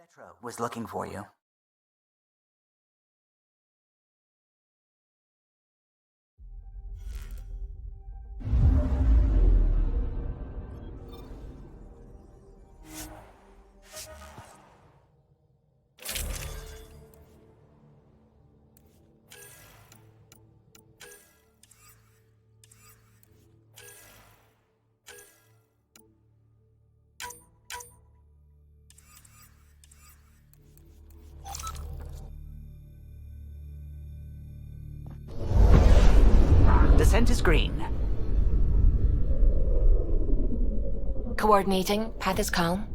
Vetra was looking for you. Descent is green. Coordinating. Path is calm.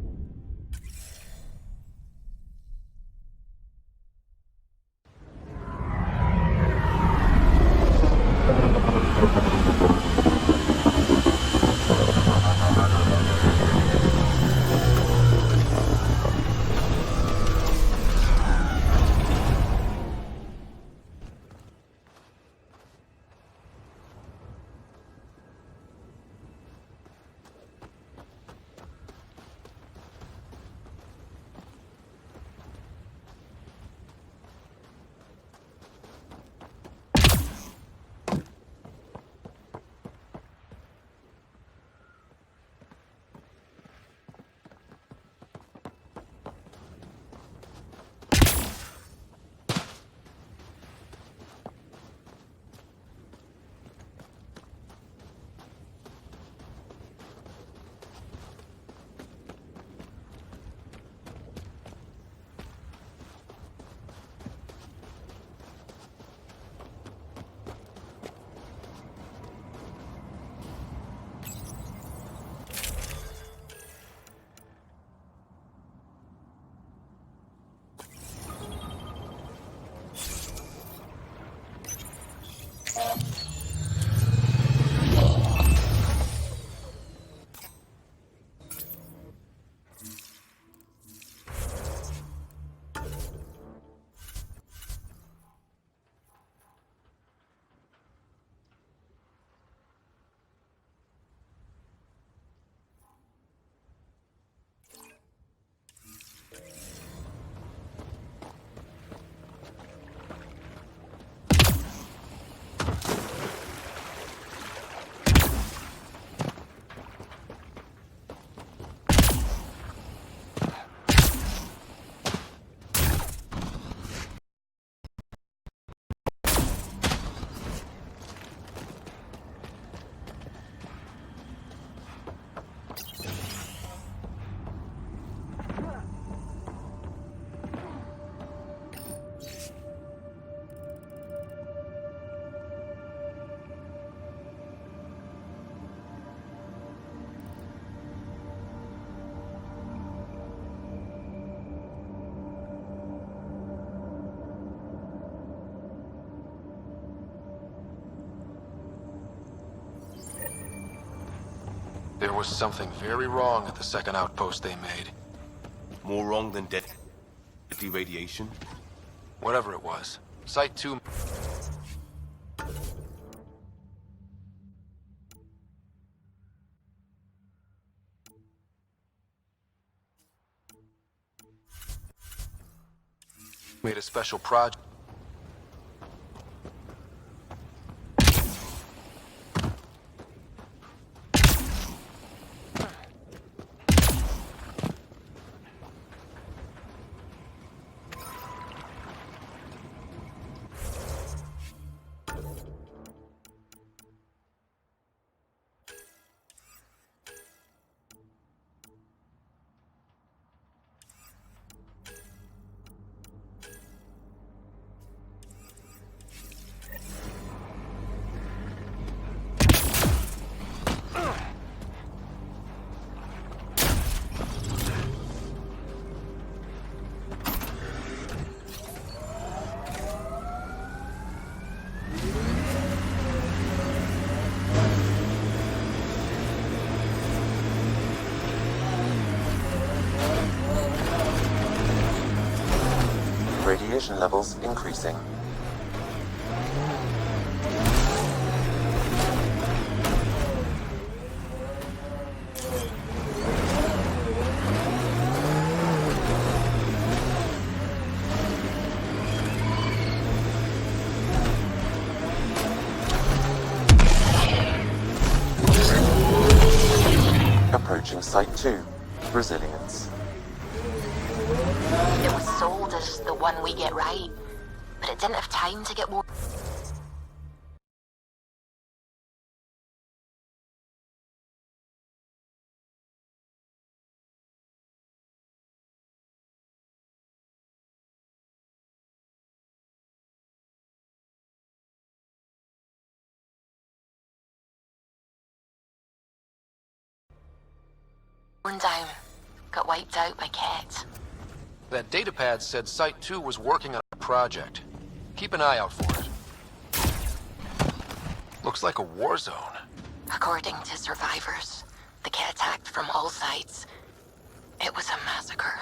There was something very wrong at the second outpost they made. More wrong than deadly radiation? Whatever it was. Site 2... made a special project. Radiation levels increasing. Approaching Site 2. Resilience. It was sold as the one we get right, but it didn't have time to get more. Down. Got wiped out by Ket. That datapad said Site 2 was working on a project. Keep an eye out for it. Looks like a war zone. According to survivors, the Ket attacked from all sides. It was a massacre.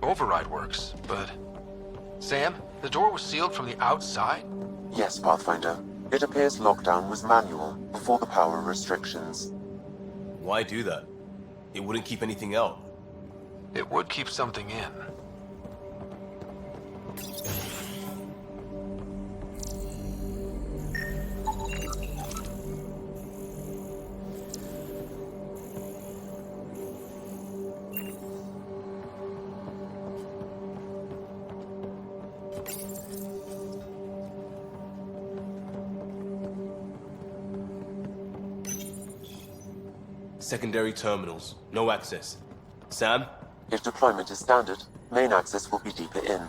Override works, but... Sam, the door was sealed from the outside? Yes, Pathfinder. It appears lockdown was manual before the power restrictions. Why do that? It wouldn't keep anything out. It would keep something in. Secondary terminals. No access. Sam? If deployment is standard, main access will be deeper in.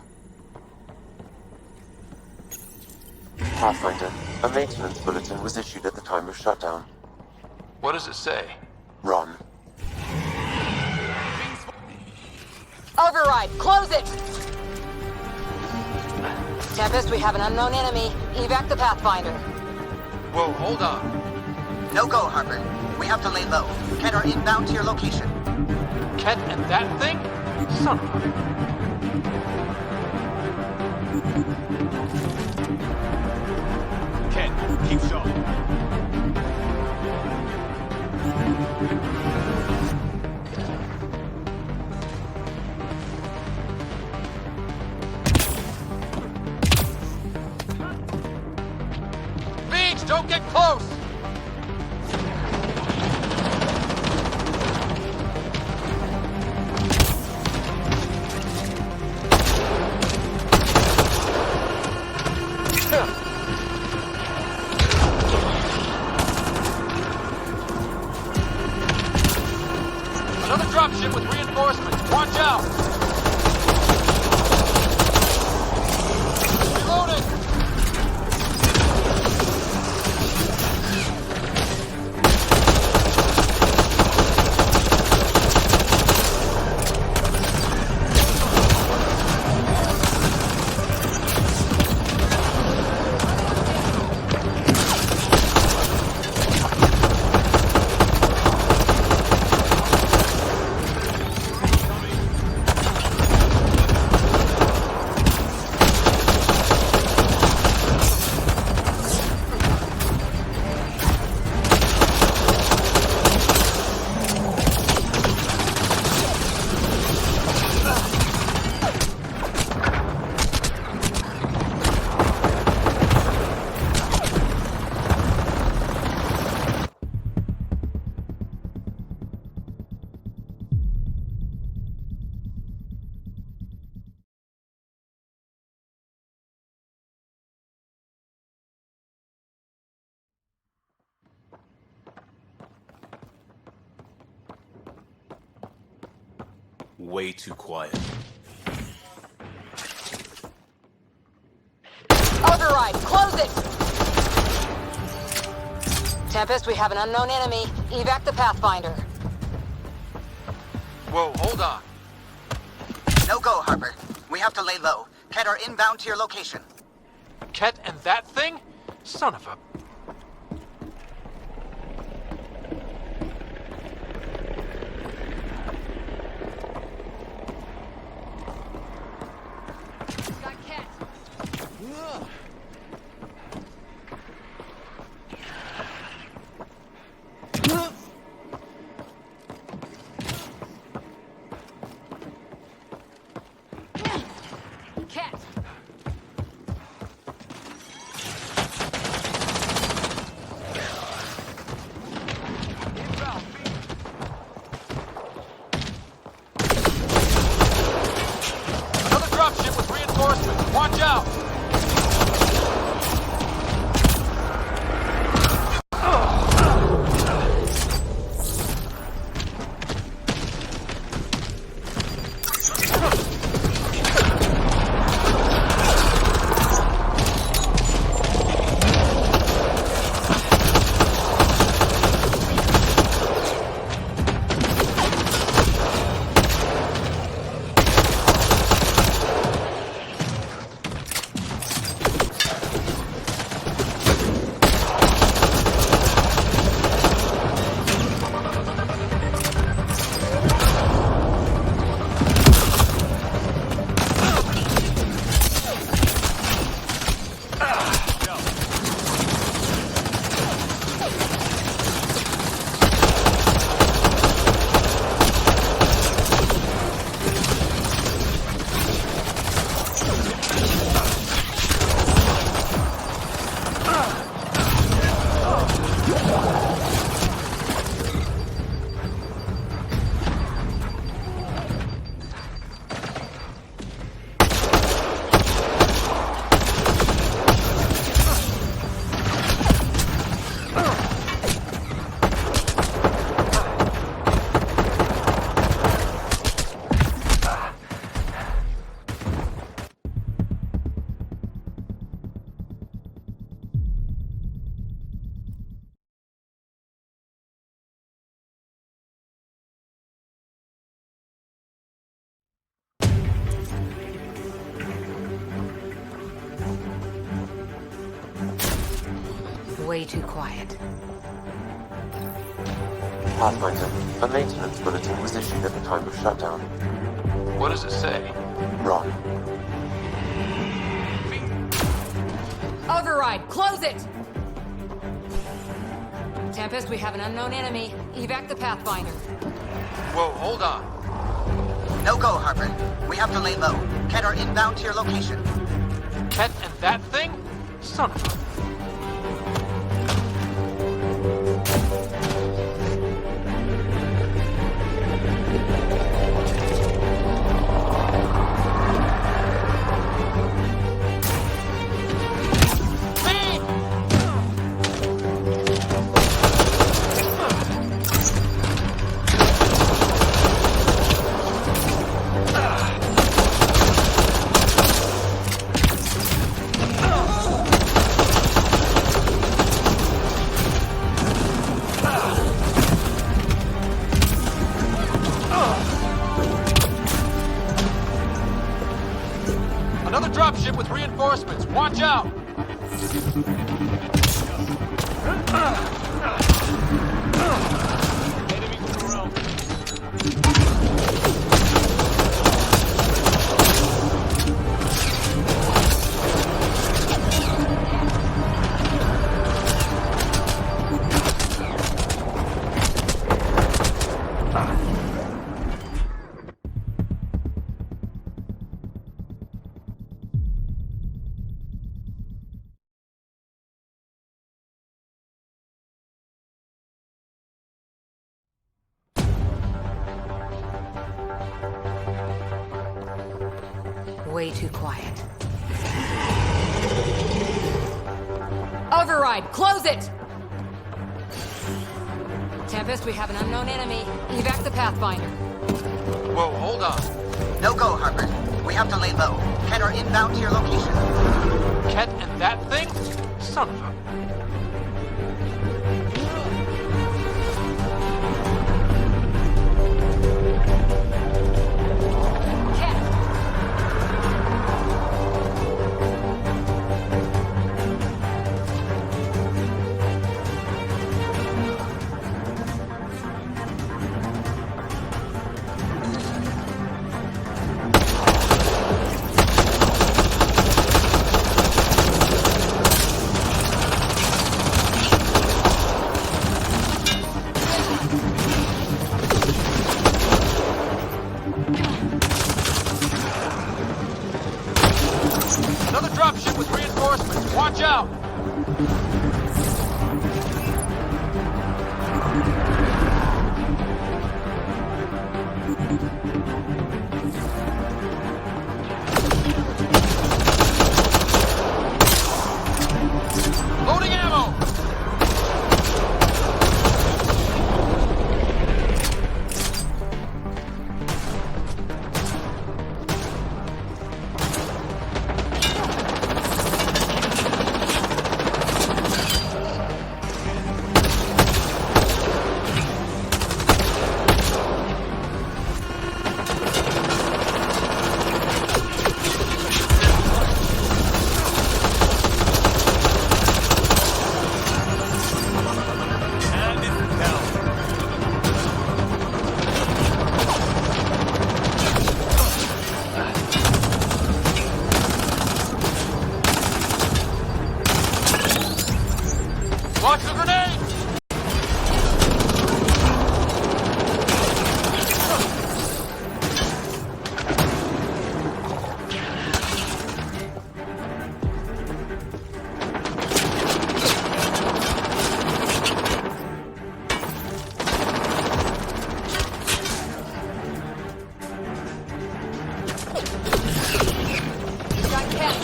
Pathfinder, a maintenance bulletin was issued at the time of shutdown. What does it say? Run. Override, close it! Tempest, we have an unknown enemy. Evac the Pathfinder. Whoa, hold on. No go, Harper. We have to lay low. Ket are inbound to your location. Ket and that thing? Son of a... Ket, keep sharp. Siege, don't get close! Another dropship with reinforcements. Watch out! Reloading! Way too quiet. Override, close it! Tempest, we have an unknown enemy. Evac the Pathfinder. Whoa, hold on. No go, Harper. We have to lay low. Ket are inbound to your location. Ket and that thing? Son of a... Watch out! Way too quiet. Pathfinder, a maintenance bulletin was issued at the time of shutdown. What does it say? Wrong. Override, close it! Tempest, we have an unknown enemy. Evac the Pathfinder. Whoa, hold on. No go, Harper. We have to lay low. Ket are inbound to your location. Ket and that thing? Son of a... Watch out! Way too quiet. Override! Close it! Tempest, we have an unknown enemy. Evac the Pathfinder. Whoa, hold on. No go, Harper. We have to lay low. Head our inbound to your location. Ket and that thing? Son of a... Another dropship with reinforcements. Watch out! Loading ammo! Watch the grenade! Got Ket.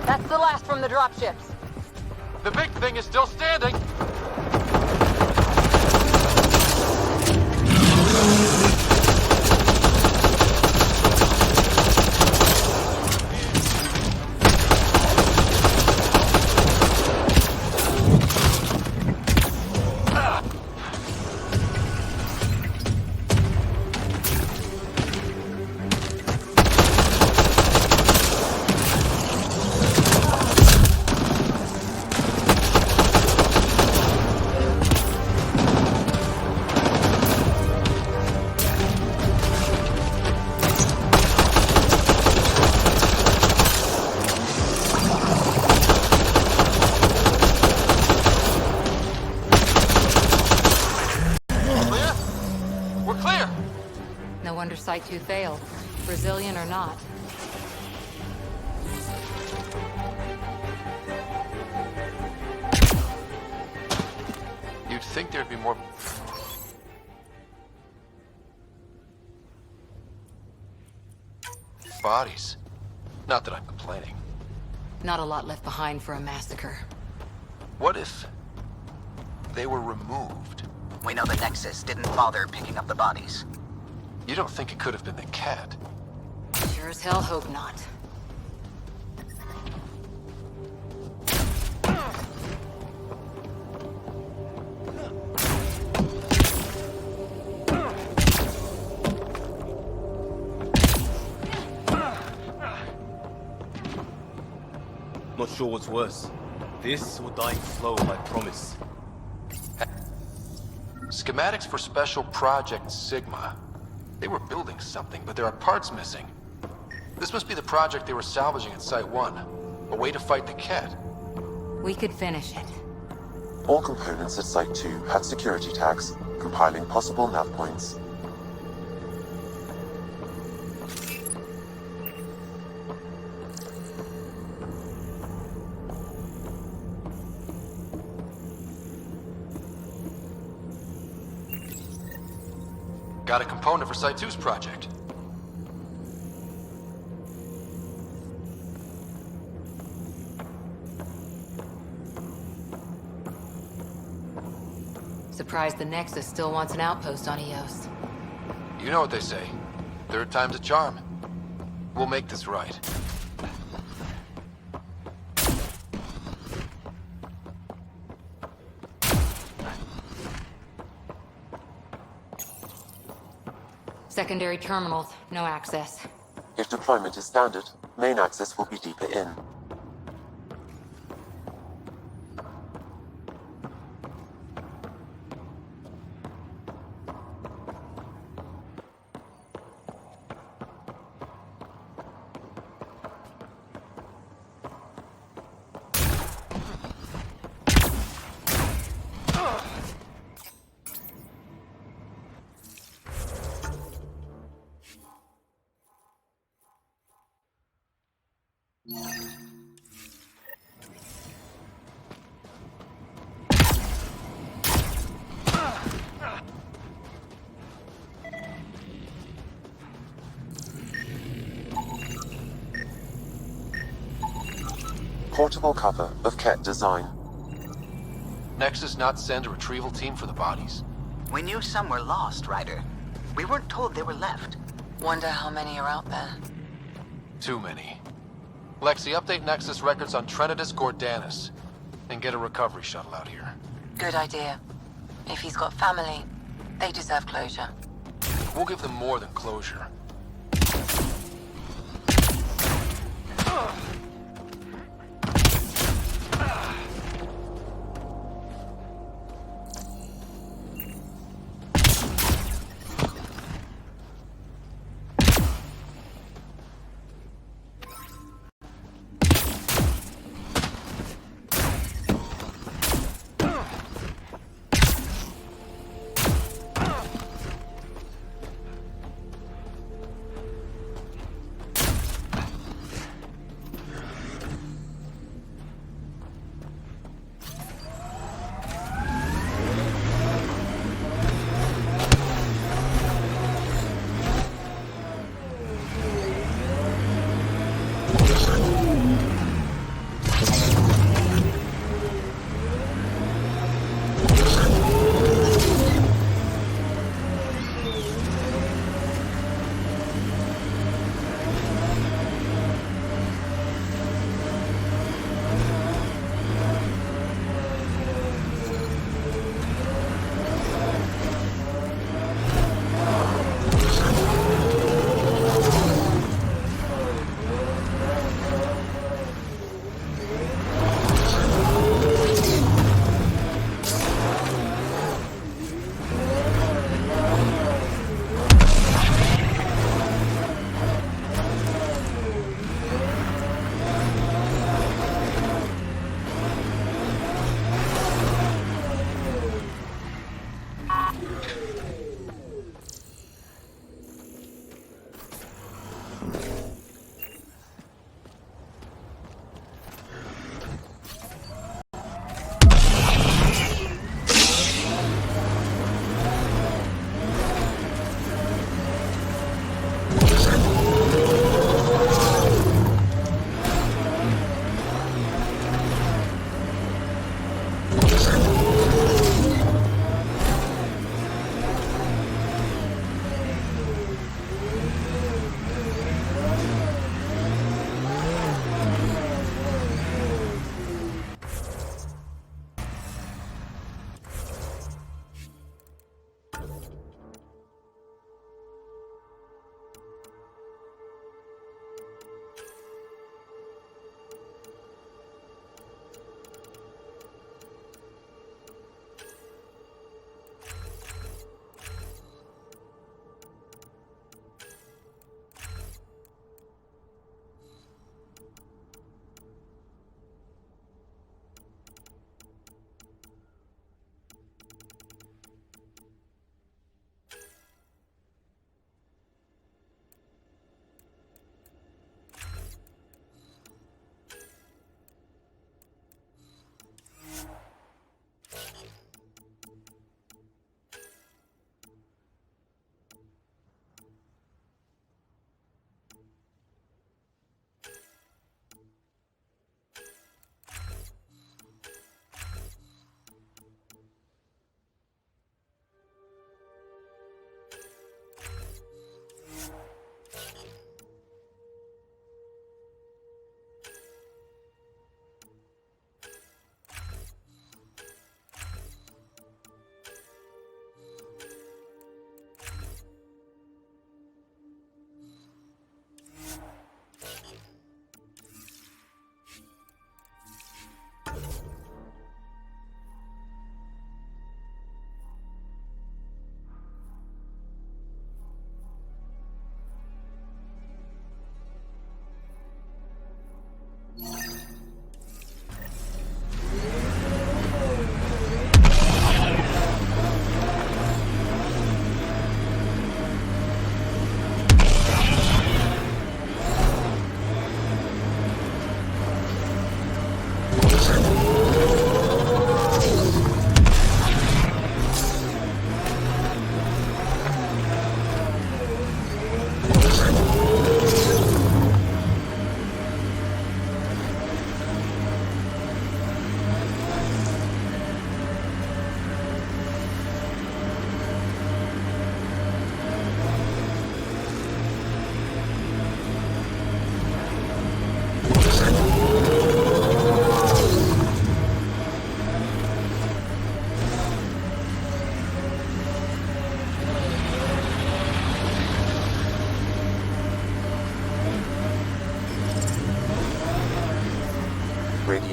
That's the last from the dropships. The big thing is still standing. wonder Site 2 failed. Brazilian or not. You'd think there'd be more... bodies. Not that I'm complaining. Not a lot left behind for a massacre. What if they were removed? We know the Nexus didn't bother picking up the bodies. You don't think it could have been the cat? Sure as hell hope not. Not sure what's worse. This or dying slow, I promise. Schematics for Special Project Sigma. They were building something, but there are parts missing. This must be the project they were salvaging at Site 1. A way to fight the cat. We could finish it. All components at Site 2 had security tags, compiling possible nav points. Got a component for Site 2's project. Surprised the Nexus still wants an outpost on Eos. You know what they say. Third time's a charm. We'll make this right. Secondary terminals, no access. If deployment is standard, main access will be deeper in. Portable cover of Ket design. Nexus not send a retrieval team for the bodies? We knew some were lost, Ryder. We weren't told they were left. Wonder how many are out there. Too many. Lexi, update Nexus records on Trinitas Gordanis. And get a recovery shuttle out here. Good idea. If he's got family, they deserve closure. We'll give them more than closure.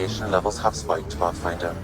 Radiation levels have spiked, Pathfinder.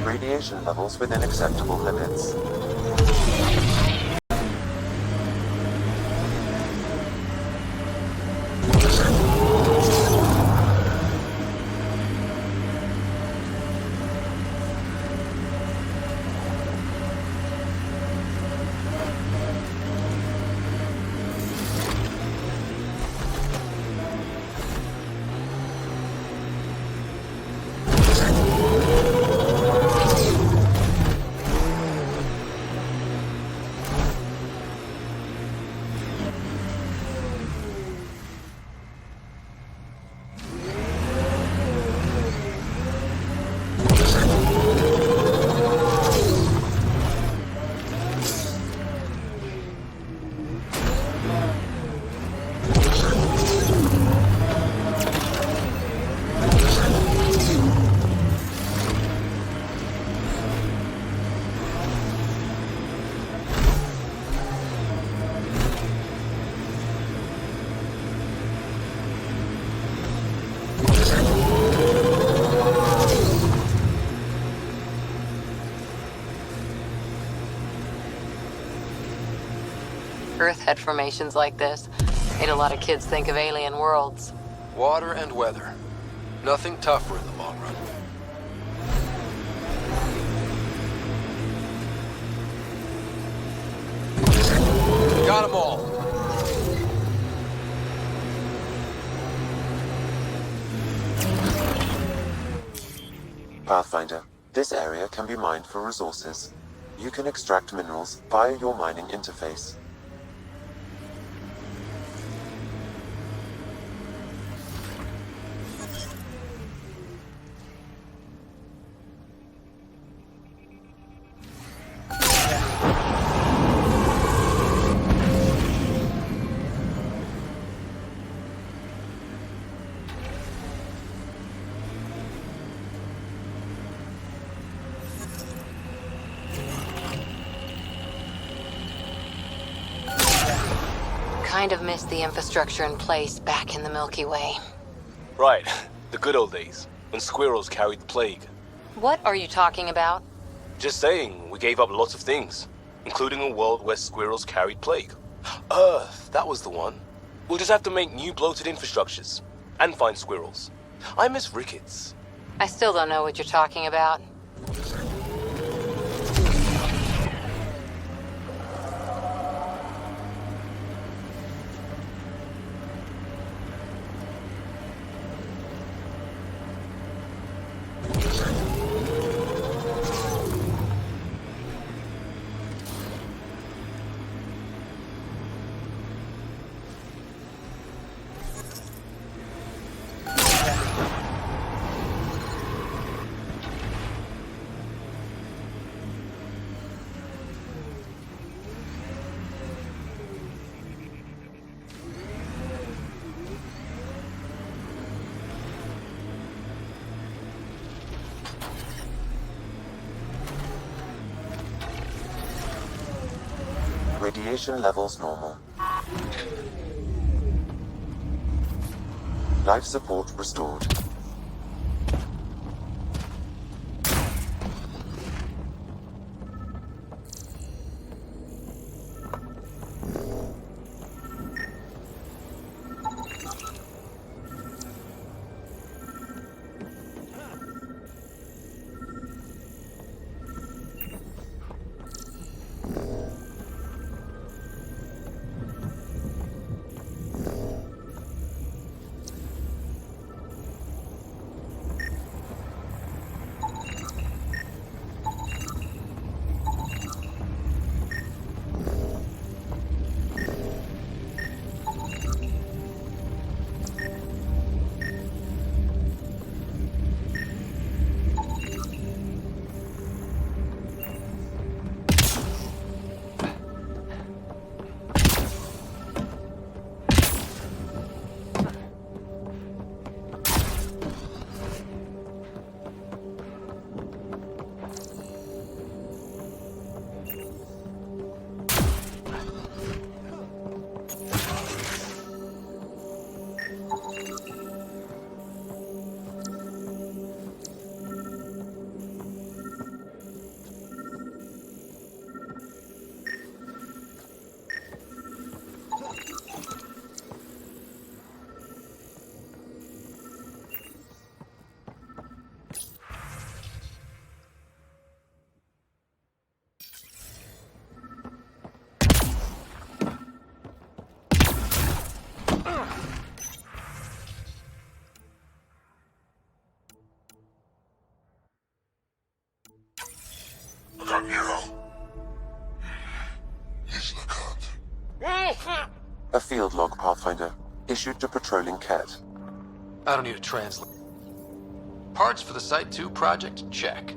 Radiation levels within acceptable limits. Earth had formations like this. Made a lot of kids think of alien worlds. Water and weather. Nothing tougher in the long run. Got 'em all. Pathfinder, this area can be mined for resources. You can extract minerals via your mining interface. Kind of missed the infrastructure in place back in the Milky Way. Right, the good old days, when squirrels carried the plague. What are you talking about? Just saying, we gave up lots of things, including a world where squirrels carried plague. Earth, that was the one. We'll just have to make new bloated infrastructures, and find squirrels. I miss rickets. I still don't know what you're talking about. Radiation levels normal. Life support restored. A field log, Pathfinder, issued to patrolling Ket. I don't need a translate. Parts for the Site 2 project? Check.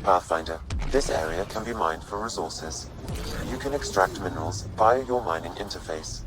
Pathfinder, this area can be mined for resources. You can extract minerals via your mining interface.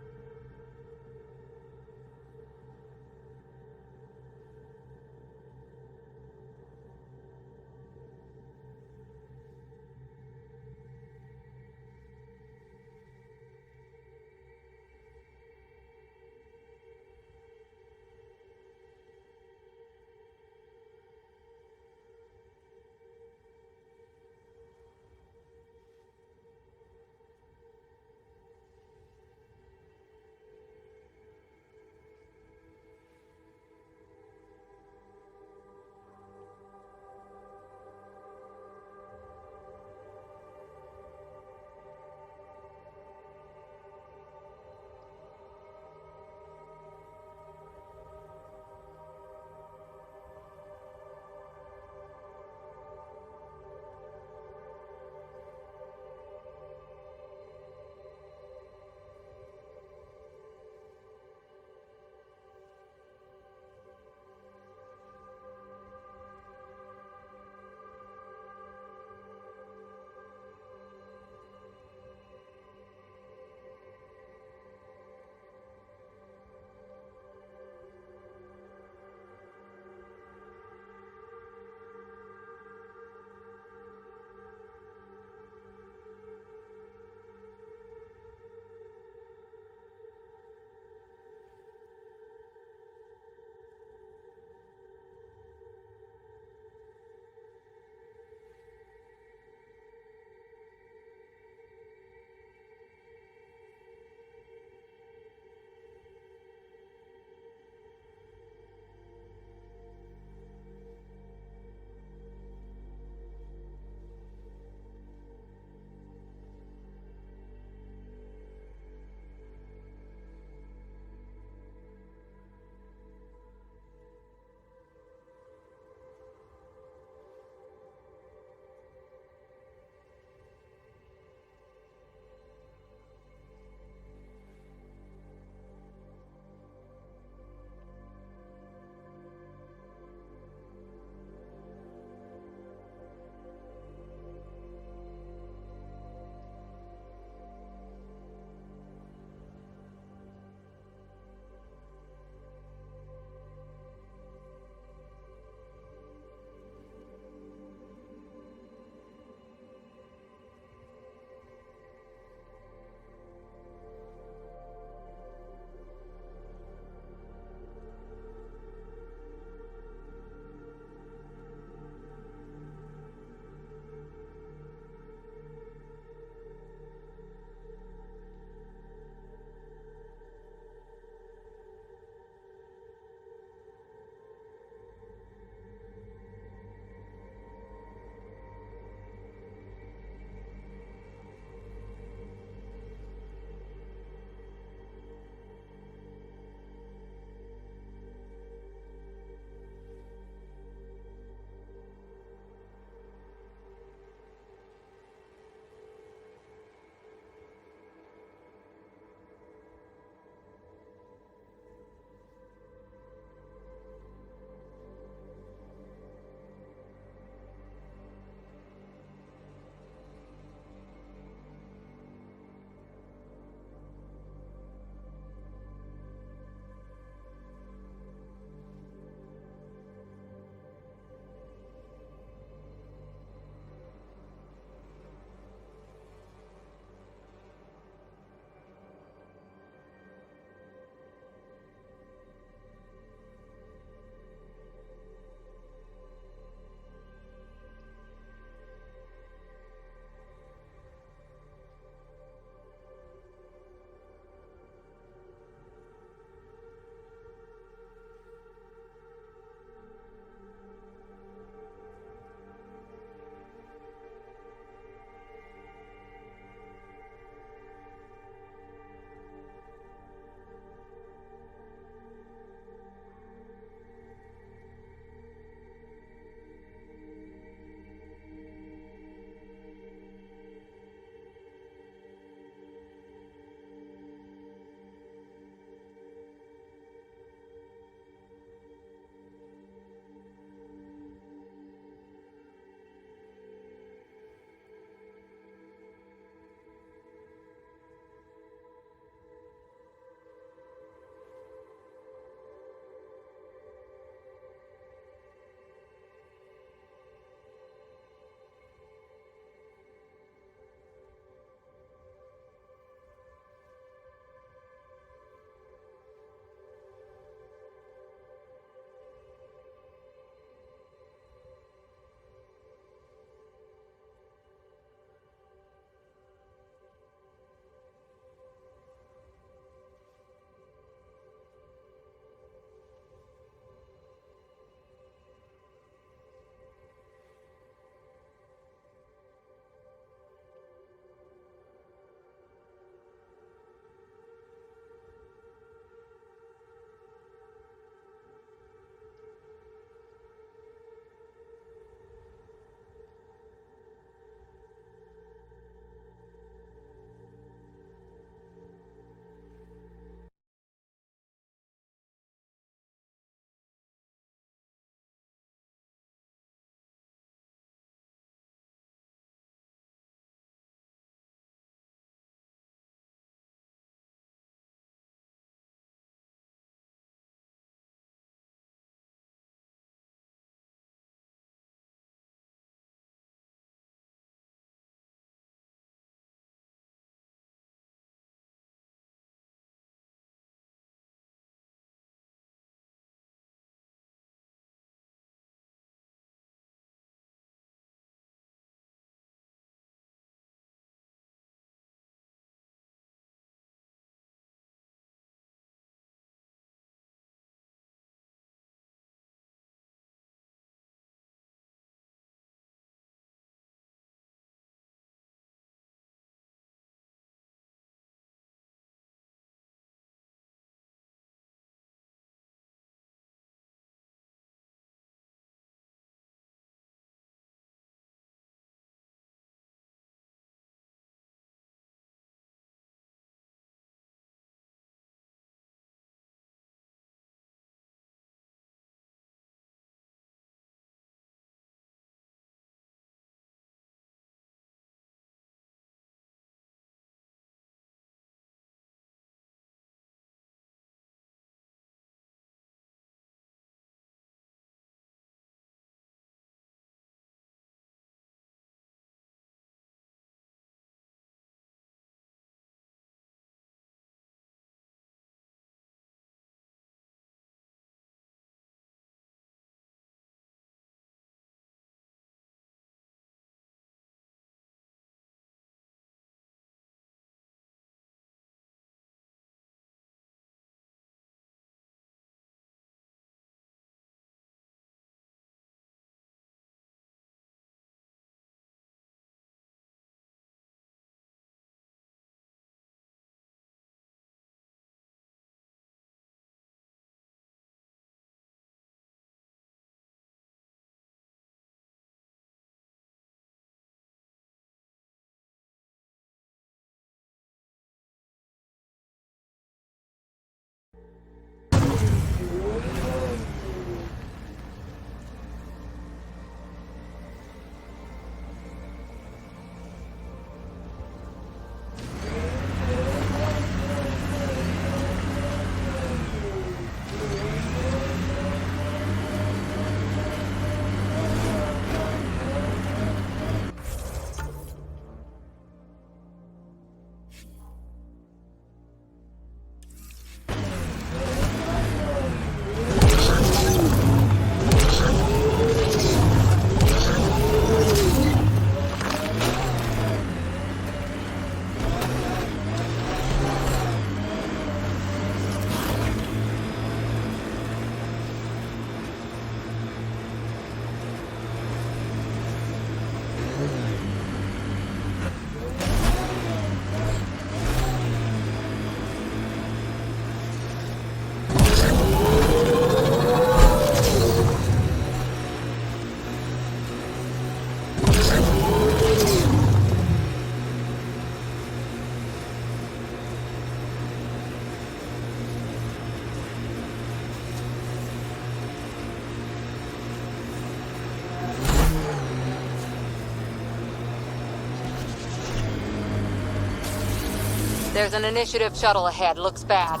There's an initiative shuttle ahead. Looks bad.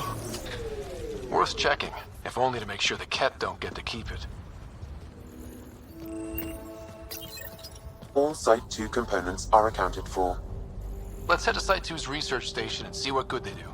Worth checking, if only to make sure the Ket don't get to keep it. All Site 2 components are accounted for. Let's head to Site 2's research station and see what good they do.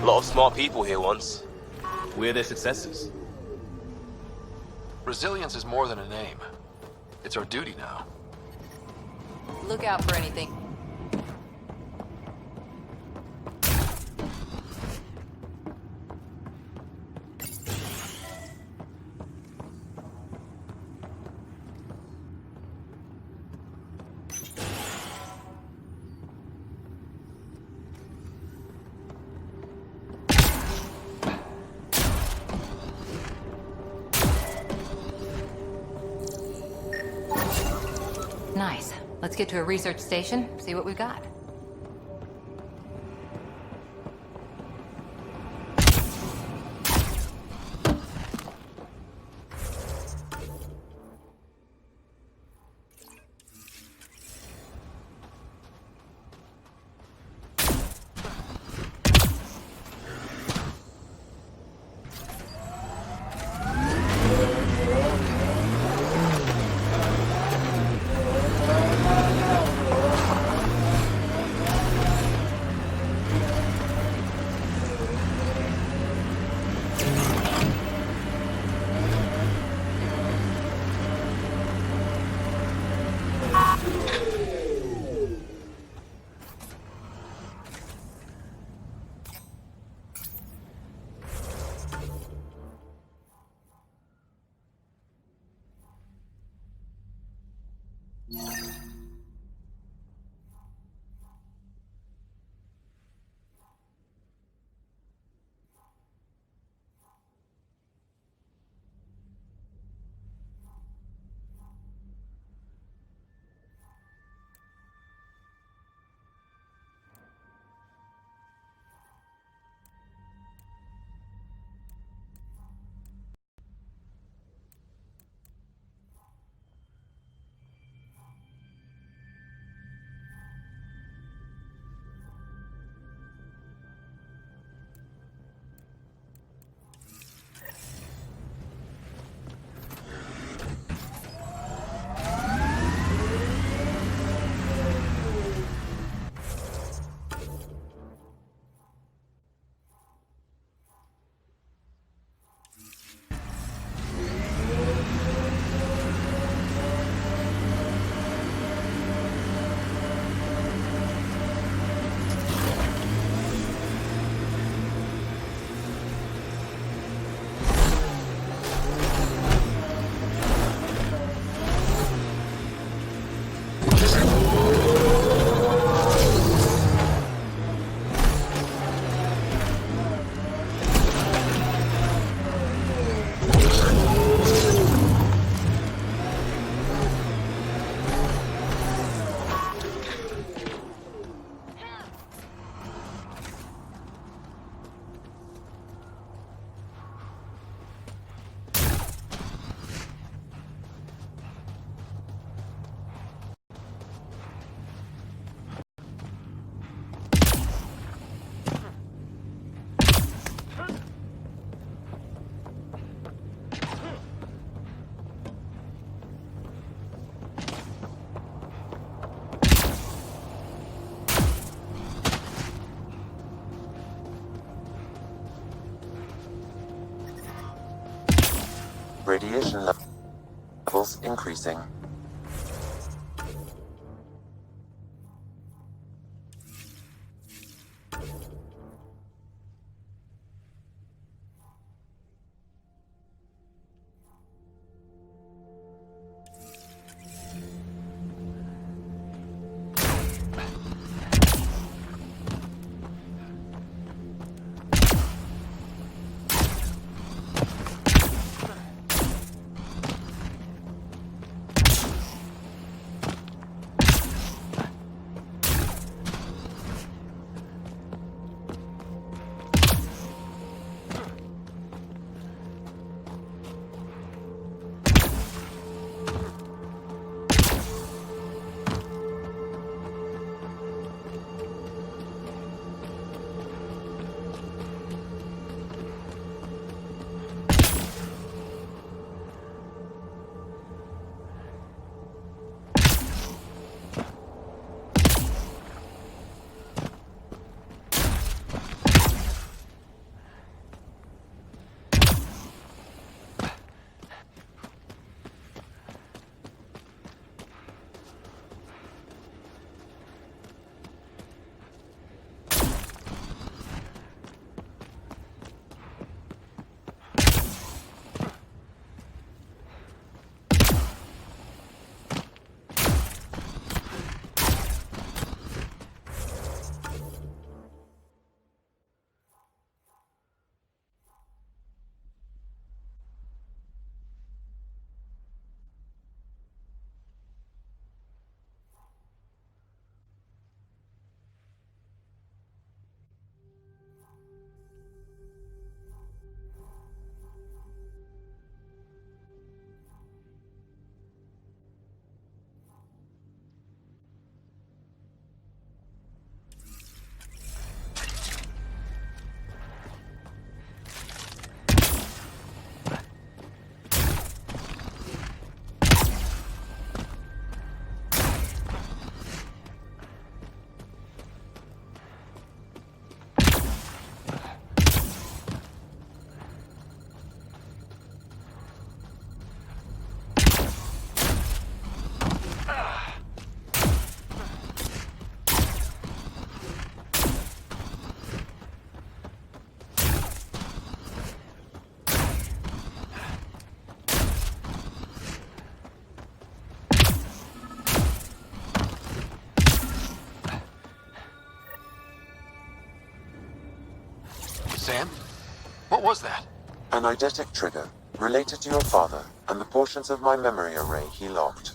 A lot of smart people here once. We're their successors. Resilience is more than a name. It's our duty now. Look out for anything. Nice. Let's get to a research station, see what we've got. Radiation levels increasing. was that? An eidetic trigger, related to your father, and the portions of my memory array he locked.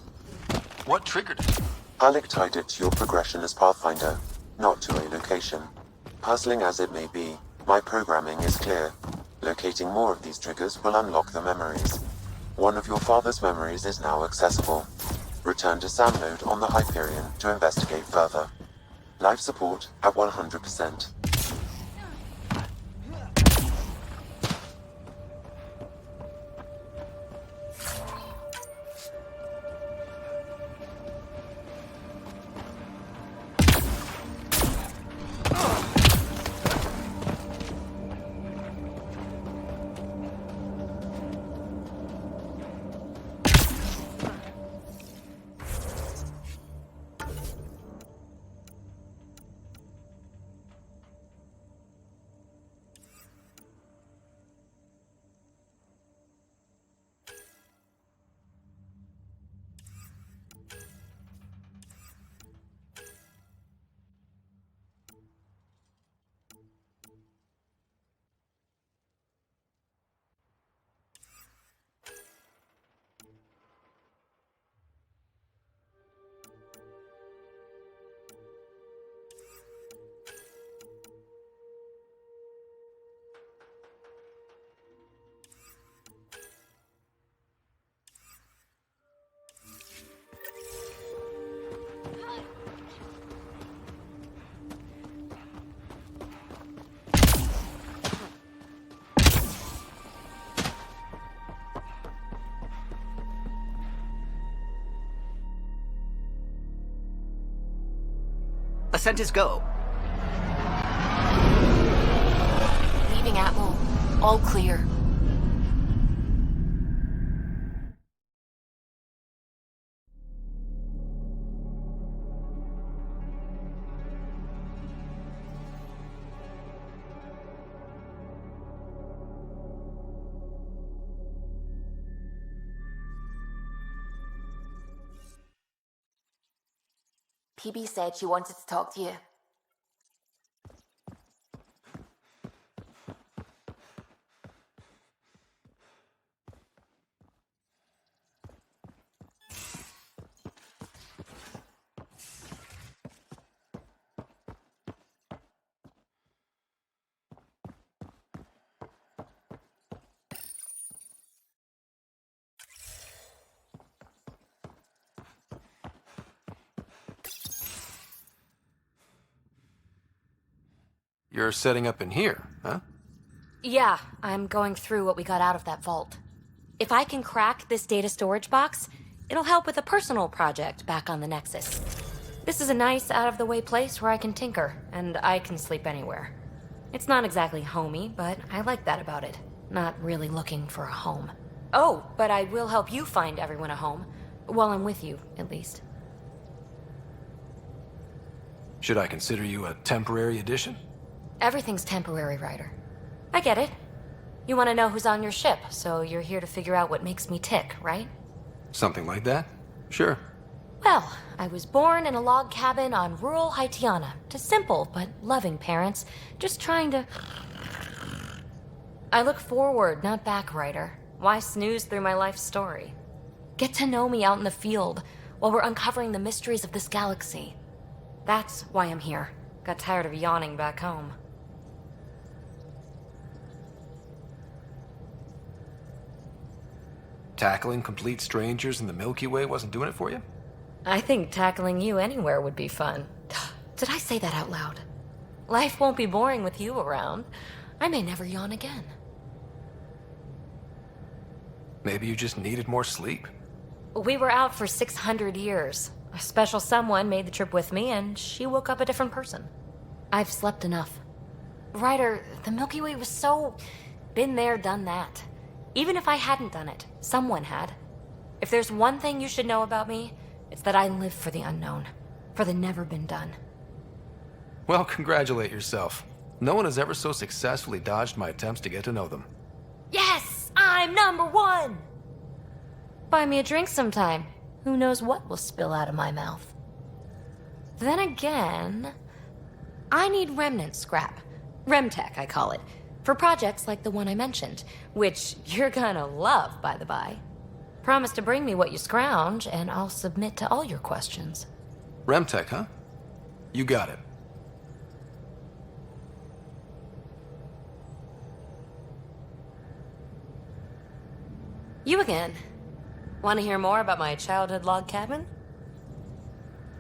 What triggered it? Alec tied it to your progression as Pathfinder, not to a location. Puzzling as it may be, my programming is clear. Locating more of these triggers will unlock the memories. One of your father's memories is now accessible. Return to Sam Node on the Hyperion to investigate further. Life support at 100%. Ascent is go. Leaving Atmo. All clear. PB said she wanted to talk to you. You're setting up in here, huh? Yeah, I'm going through what we got out of that vault. If I can crack this data storage box, it'll help with a personal project back on the Nexus. This is a nice, out-of-the-way place where I can tinker, and I can sleep anywhere. It's not exactly homey, but I like that about it. Not really looking for a home. Oh, but I will help you find everyone a home. While I'm with you, at least. Should I consider you a temporary addition? Everything's temporary, Ryder. I get it. You want to know who's on your ship, so you're here to figure out what makes me tick, right? Something like that? Sure. Well, I was born in a log cabin on rural Haitiana to simple but loving parents, just trying to... I look forward, not back, Ryder. Why snooze through my life story? Get to know me out in the field while we're uncovering the mysteries of this galaxy. That's why I'm here. Got tired of yawning back home. Tackling complete strangers in the Milky Way wasn't doing it for you? I think tackling you anywhere would be fun. Did I say that out loud? Life won't be boring with you around. I may never yawn again. Maybe you just needed more sleep. We were out for 600 years. A special someone made the trip with me, and she woke up a different person. I've slept enough. Ryder, the Milky Way was so... been there, done that. Even if I hadn't done it, someone had. If there's one thing you should know about me, it's that I live for the unknown. For the never been done. Well, congratulate yourself. No one has ever so successfully dodged my attempts to get to know them. Yes! I'm #1! Buy me a drink sometime. Who knows what will spill out of my mouth. Then again... I need remnant scrap. Remtech, I call it. For For projects like the one I mentioned, which you're gonna love, by the by. Promise to bring me what you scrounge, and I'll submit to all your questions. Remtech, huh? You got it. You again. Want to hear more about my childhood log cabin?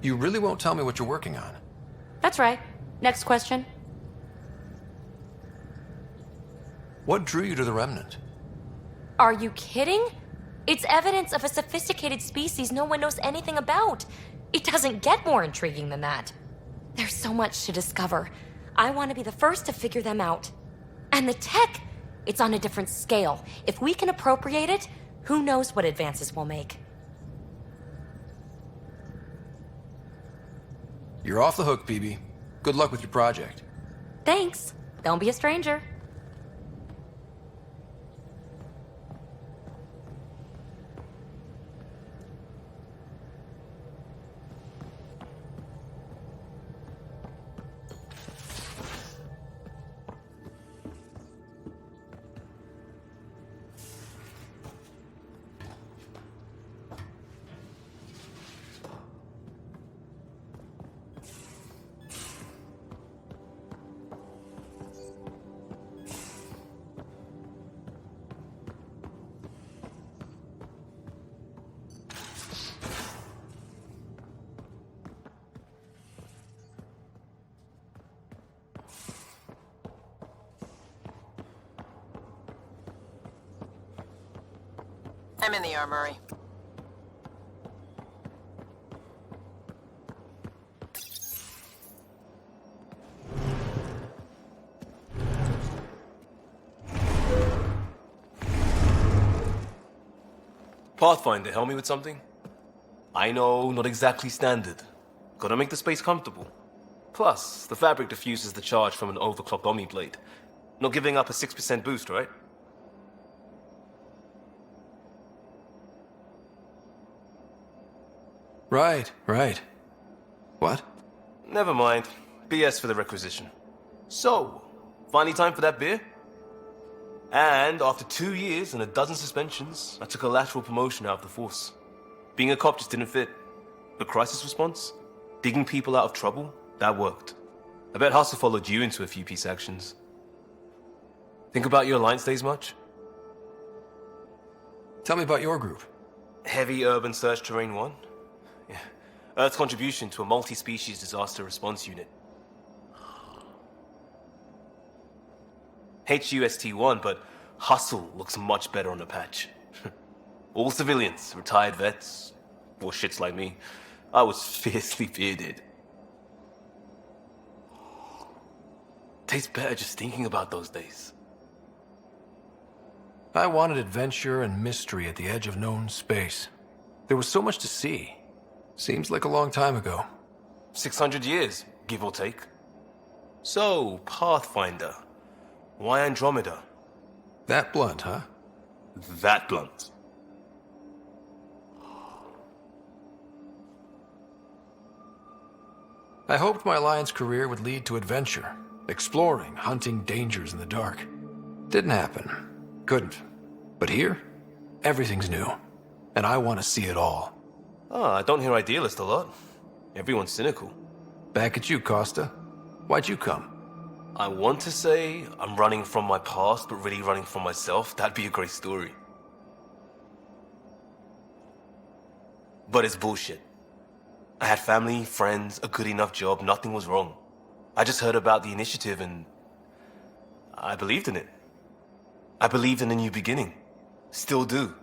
You really won't tell me what you're working on? That's right. Next question. What drew you to the Remnant? Are you kidding? It's evidence of a sophisticated species no one knows anything about. It doesn't get more intriguing than that. There's so much to discover. I want to be the first to figure them out. And the tech, it's on a different scale. If we can appropriate it, who knows what advances we'll make. You're off the hook, BB. Good luck with your project. Thanks. Don't be a stranger. I'm in the armory. Pathfinder, help me with something? I know, not exactly standard. Gotta make the space comfortable. Plus, the fabric diffuses the charge from an overclocked Omni blade. Not giving up a 6% boost, right? Right. What? Never mind. BS for the requisition. So, finally time for that beer? And after 2 years and a dozen suspensions, I took a lateral promotion out of the force. Being a cop just didn't fit. But crisis response? Digging people out of trouble? That worked. I bet Hustle followed you into a few peace actions. Think about your Alliance days much? Tell me about your group. Heavy Urban Search Terrain 1? Yeah. Earth's contribution to a multi-species disaster response unit. HUST-1, but Hustle looks much better on the patch. All civilians, retired vets, or shits like me. I was fiercely bearded. Tastes better just thinking about those days. I wanted adventure and mystery at the edge of known space. There was so much to see. Seems like a long time ago. 600 years, give or take. So, Pathfinder. Why Andromeda? That blunt, huh? That blunt. I hoped my Alliance career would lead to adventure, exploring, hunting dangers in the dark. Didn't happen. Couldn't. But here, everything's new. And I want to see it all. Ah, I don't hear idealist a lot. Everyone's cynical. Back at you, Costa. Why'd you come? I want to say I'm running from my past, but really running from myself. That'd be a great story. But it's bullshit. I had family, friends, a good enough job, nothing was wrong. I just heard about the initiative and I believed in it. I believed in a new beginning. Still do.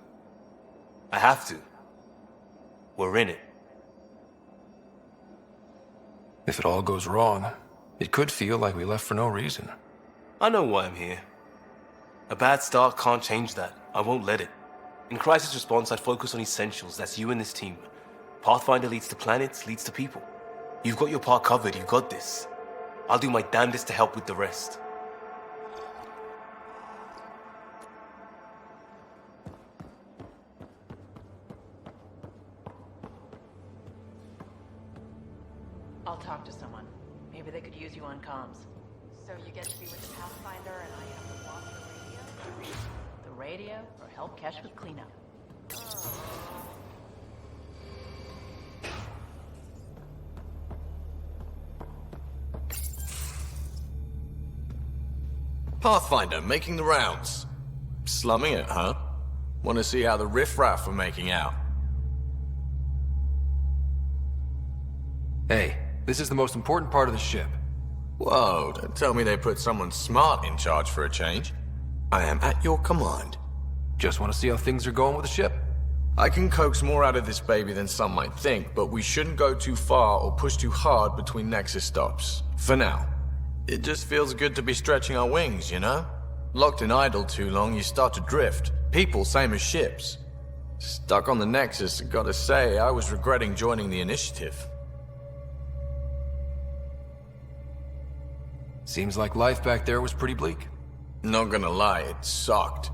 I have to. We're in it. If it all goes wrong, it could feel like we left for no reason. I know why I'm here. A bad start can't change that. I won't let it. In crisis response, I'd focus on essentials. That's you and this team. Pathfinder leads to planets, leads to people. You've got your part covered. You've got this. I'll do my damnedest to help with the rest. I'll talk to someone. Maybe they could use you on comms. So you get to be with the Pathfinder and I have to watch the radio? The radio or help Kesh with cleanup? Pathfinder making the rounds. Slumming it, huh? Want to see how the riffraff are making out? Hey, this is the most important part of the ship. Whoa, don't tell me they put someone smart in charge for a change. I am at your command. Just want to see how things are going with the ship. I can coax more out of this baby than some might think, but we shouldn't go too far or push too hard between Nexus stops. For now. It just feels good to be stretching our wings, you know? Locked in idle too long, you start to drift. People, same as ships. Stuck on the Nexus, gotta say, I was regretting joining the Initiative. Seems like life back there was pretty bleak. Not gonna lie, it sucked.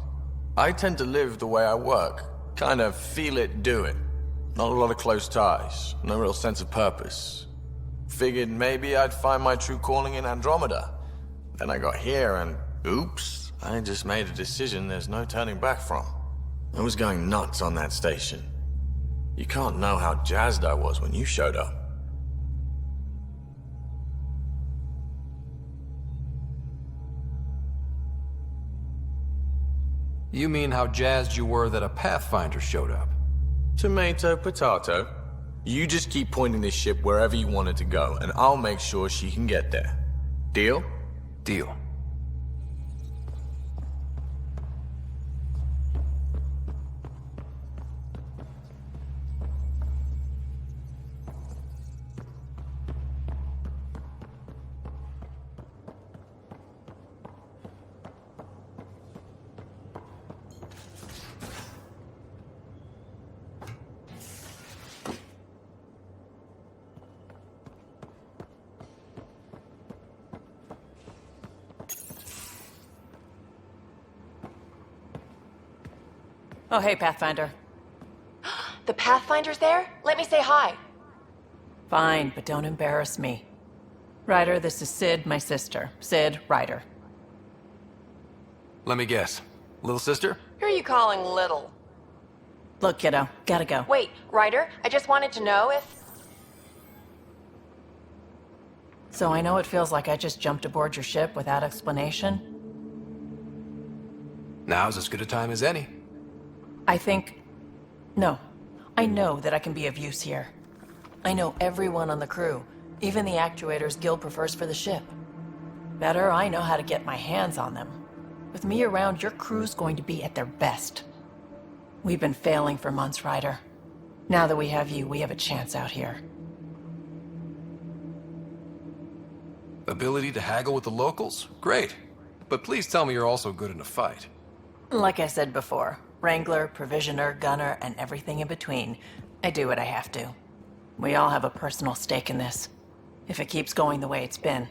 I tend to live the way I work. Kind of feel it, do it. Not a lot of close ties, no real sense of purpose. Figured maybe I'd find my true calling in Andromeda. Then I got here and, oops, I just made a decision there's no turning back from. I was going nuts on that station. You can't know how jazzed I was when you showed up. You mean how jazzed you were that a Pathfinder showed up? Tomato, potato. You just keep pointing this ship wherever you want it to go, and I'll make sure she can get there. Deal? Deal. Oh, hey, Pathfinder. The Pathfinder's there? Let me say hi. Fine, but don't embarrass me. Ryder, this is Sid, my sister. Sid, Ryder. Let me guess. Little sister? Who are you calling little? Look, kiddo, gotta go. Wait, Ryder, I just wanted to know if... So I know it feels like I just jumped aboard your ship without explanation. Now's as good a time as any. No. I know that I can be of use here. I know everyone on the crew, even the actuators Gil prefers for the ship. Better, I know how to get my hands on them. With me around, your crew's going to be at their best. We've been failing for months, Ryder. Now that we have you, we have a chance out here. Ability to haggle with the locals? Great. But please tell me you're also good in a fight. Like I said before, Wrangler, Provisioner, Gunner, and everything in between. I do what I have to. We all have a personal stake in this. If it keeps going the way it's been,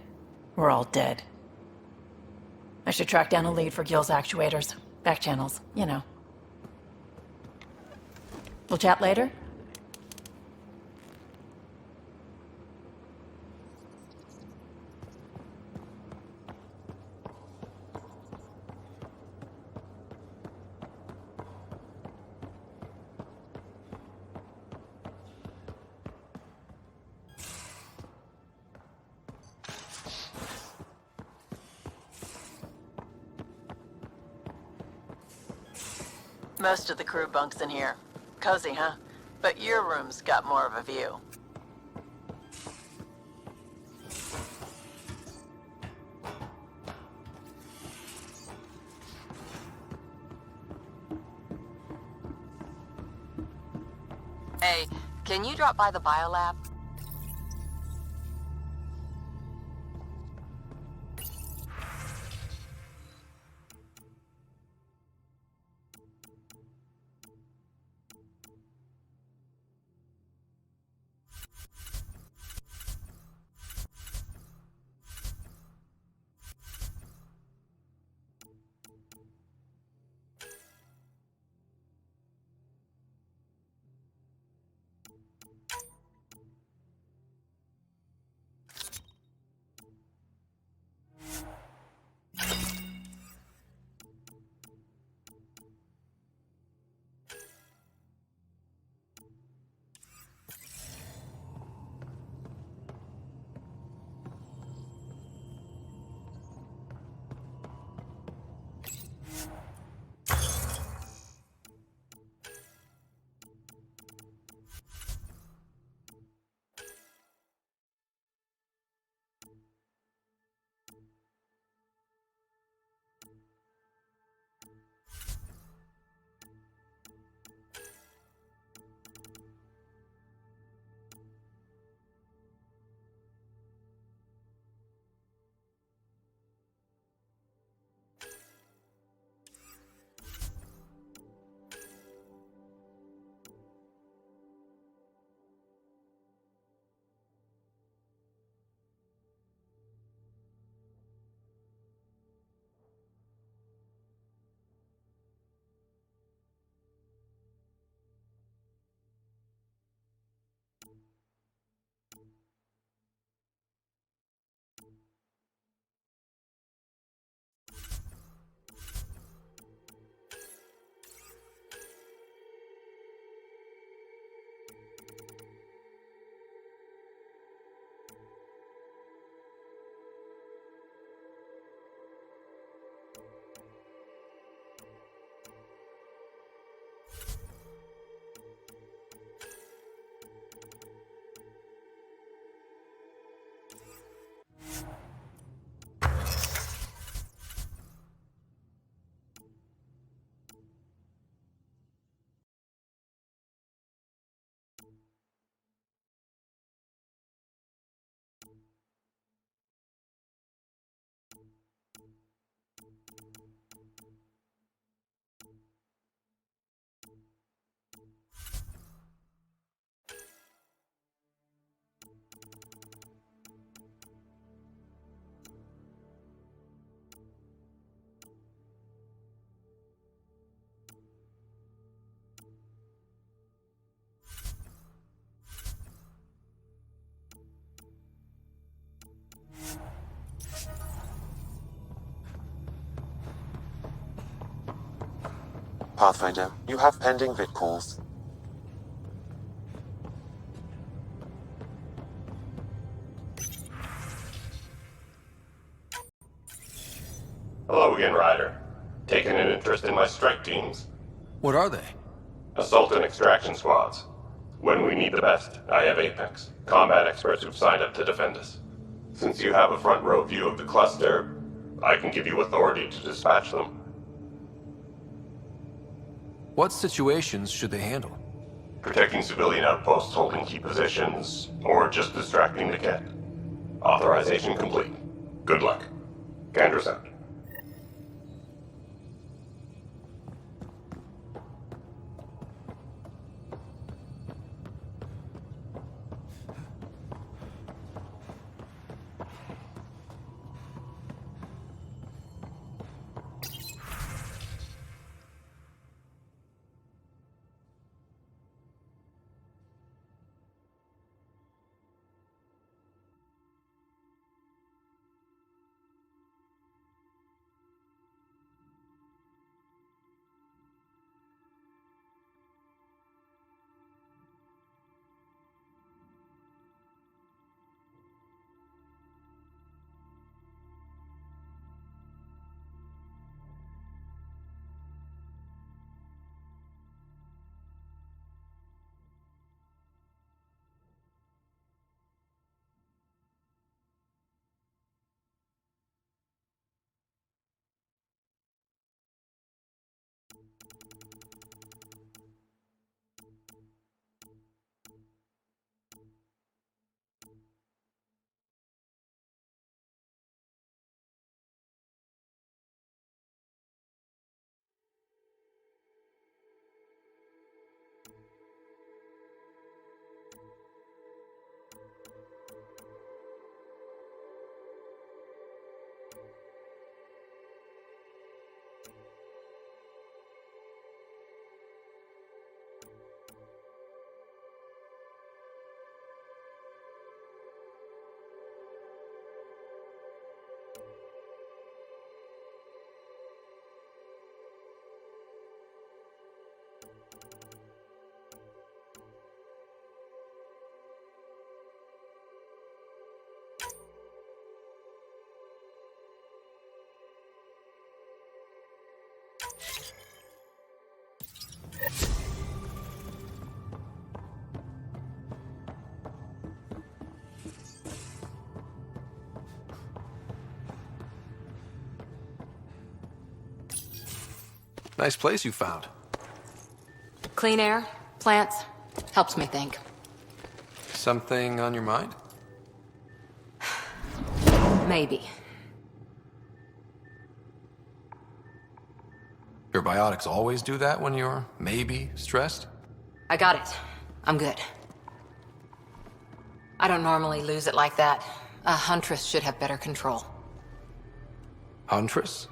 we're all dead. I should track down a lead for Gil's actuators. Back channels, you know. We'll chat later? Most of the crew bunks in here. Cozy, huh? But your room's got more of a view. Hey, can you drop by the biolab? Pathfinder, you have pending vid calls. Hello again, Ryder. Taking an interest in my strike teams? What are they? Assault and extraction squads. When we need the best, I have Apex, combat experts who've signed up to defend us. Since you have a front row view of the cluster, I can give you authority to dispatch them. What situations should they handle? Protecting civilian outposts holding key positions, or just distracting the Ket. Authorization complete. Good luck. Candra's out. Nice place you found. Clean air, plants, helps me think. Something on your mind? Maybe. Your biotics always do that when you're maybe stressed? I got it. I'm good. I don't normally lose it like that. A huntress should have better control. Huntress?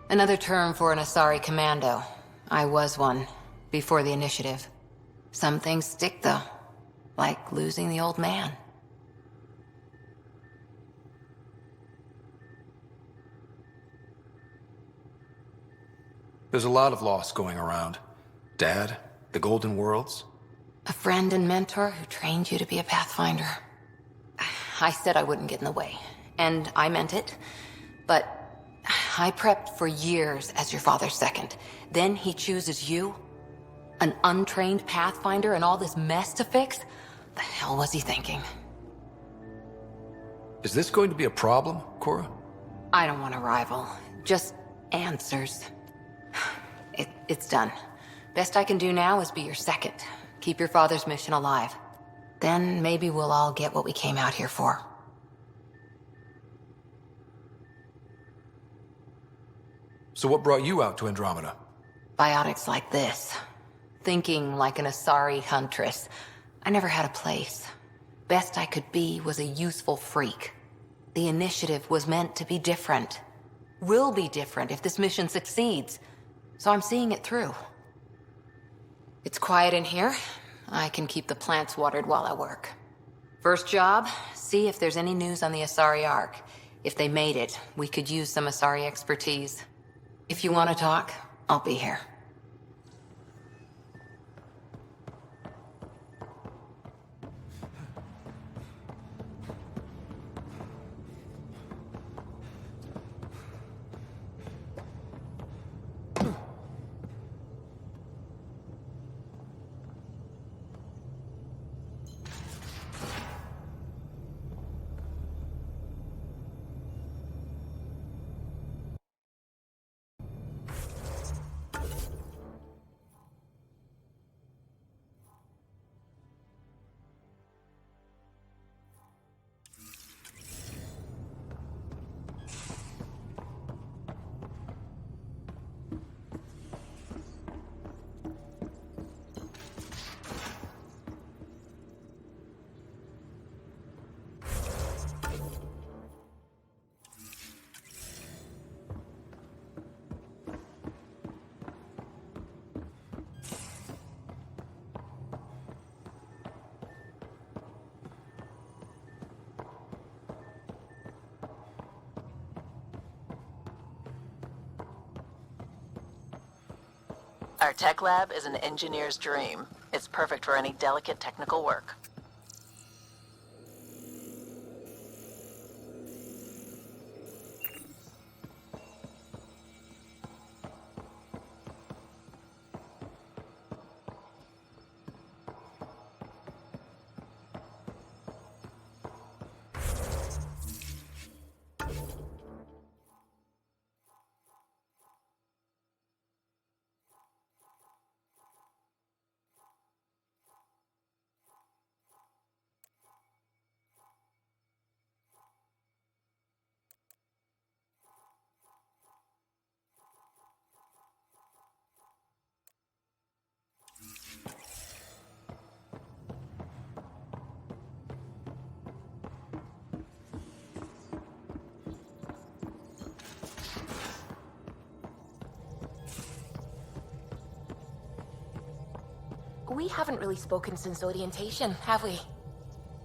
Another term for an Asari commando. I was one, before the initiative. Some things stick, though. Like losing the old man. There's a lot of loss going around. Dad, the Golden Worlds. A friend and mentor who trained you to be a Pathfinder. I said I wouldn't get in the way, and I meant it. But I prepped for years as your father's second. Then he chooses you? An untrained Pathfinder and all this mess to fix? The hell was he thinking? Is this going to be a problem, Cora? I don't want a rival. Just answers. It's done. Best I can do now is be your second. Keep your father's mission alive. Then maybe we'll all get what we came out here for. So what brought you out to Andromeda? Biotics like this. Thinking like an Asari huntress. I never had a place. Best I could be was a useful freak. The initiative was meant to be different. Will be different if this mission succeeds. So I'm seeing it through. It's quiet in here. I can keep the plants watered while I work. First job, see if there's any news on the Asari Ark. If they made it, we could use some Asari expertise. If you want to talk, I'll be here. Our tech lab is an engineer's dream. It's perfect for any delicate technical work. We haven't really spoken since orientation, have we?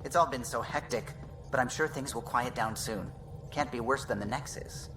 It's all been so hectic, but I'm sure things will quiet down soon. Can't be worse than the Nexus.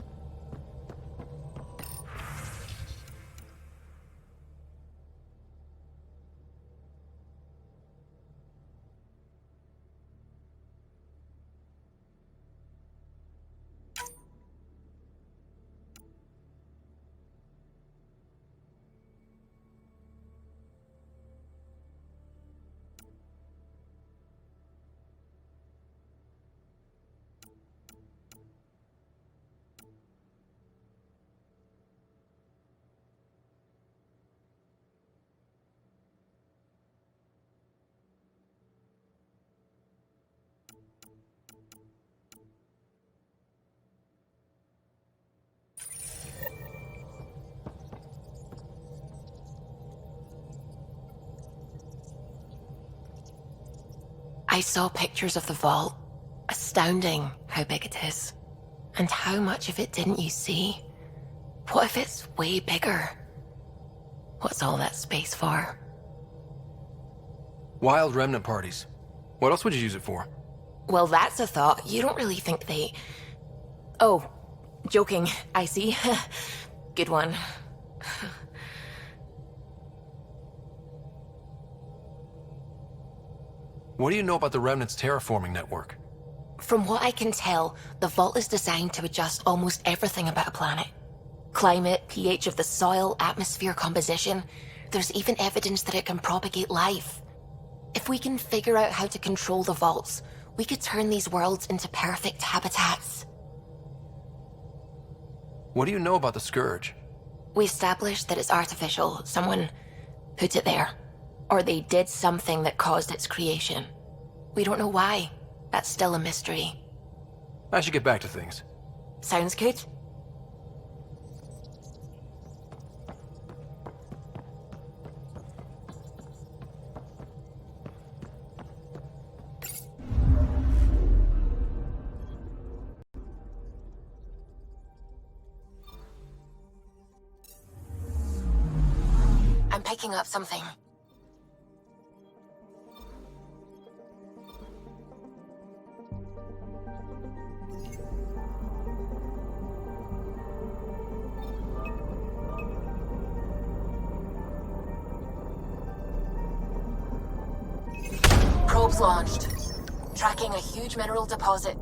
I saw pictures of the vault. Astounding how big it is. And how much of it didn't you see? What if it's way bigger? What's all that space for? Wild remnant parties. What else would you use it for? Well, that's a thought. You don't really think they... Oh, joking. I see. Good one. What do you know about the remnant's terraforming network? From what I can tell, the vault is designed to adjust almost everything about a planet. Climate, pH of the soil, atmosphere composition. There's even evidence that it can propagate life. If we can figure out how to control the vaults, we could turn these worlds into perfect habitats. What do you know about the Scourge? We established that it's artificial. Someone put it there. Or they did something that caused its creation. We don't know why. That's still a mystery. I should get back to things. Sounds good. I'm picking up something. Probes launched. Tracking a huge mineral deposit.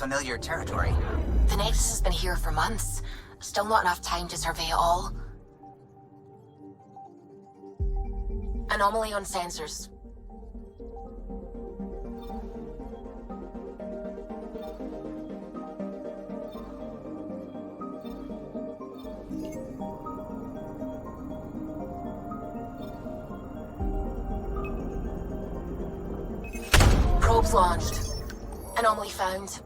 familiar territory. The Nexus has been here for months. Still not enough time to survey it all. Anomaly on sensors. Probes launched. Anomaly found.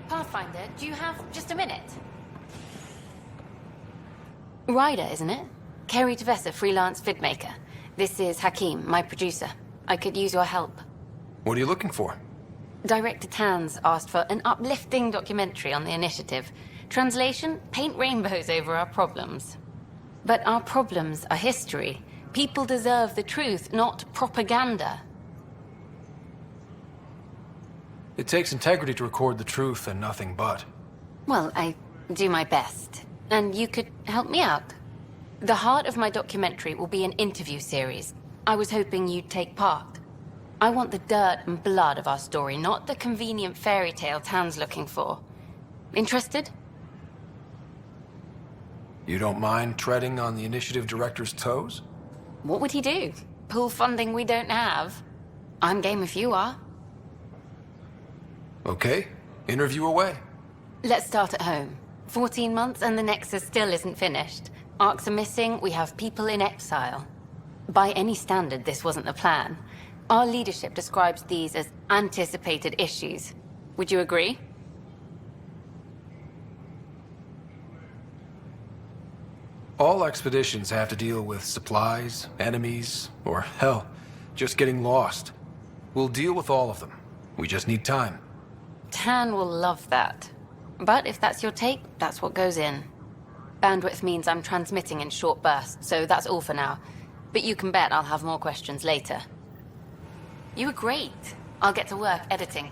Pathfinder, do you have just a minute? Ryder, isn't it? Kerry Tavessa, freelance vidmaker. This is Hakeem, my producer. I could use your help. What are you looking for? Director Tans asked for an uplifting documentary on the initiative. Translation, paint rainbows over our problems. But our problems are history. People deserve the truth, not propaganda. It takes integrity to record the truth and nothing but. Well, I do my best. And you could help me out. The heart of my documentary will be an interview series. I was hoping you'd take part. I want the dirt and blood of our story, not the convenient fairy tale Tan's looking for. Interested? You don't mind treading on the initiative director's toes? What would he do? Pull funding we don't have? I'm game if you are. Okay, interview away. Let's start at home. 14 months and the Nexus still isn't finished. Arcs are missing, we have people in exile. By any standard, this wasn't the plan. Our leadership describes these as anticipated issues. Would you agree? All expeditions have to deal with supplies, enemies, or hell, just getting lost. We'll deal with all of them. We just need time. Tan will love that. But if that's your take, that's what goes in. Bandwidth means I'm transmitting in short bursts, so that's all for now. But you can bet I'll have more questions later. You were great. I'll get to work editing.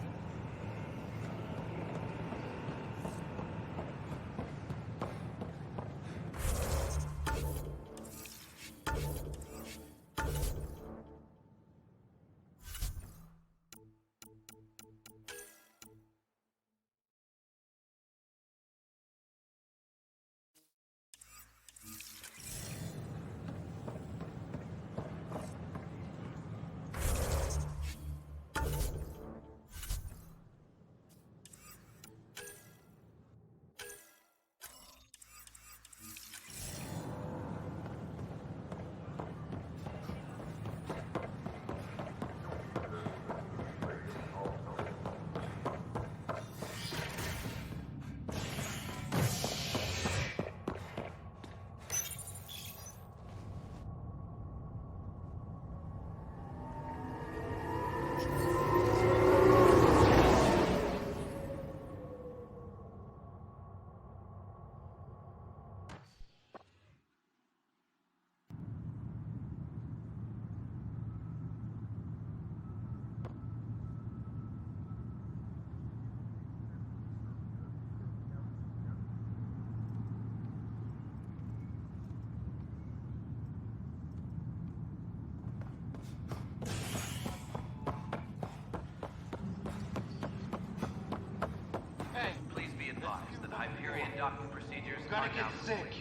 Hyperion docking procedures You're gonna are get now sick. complete.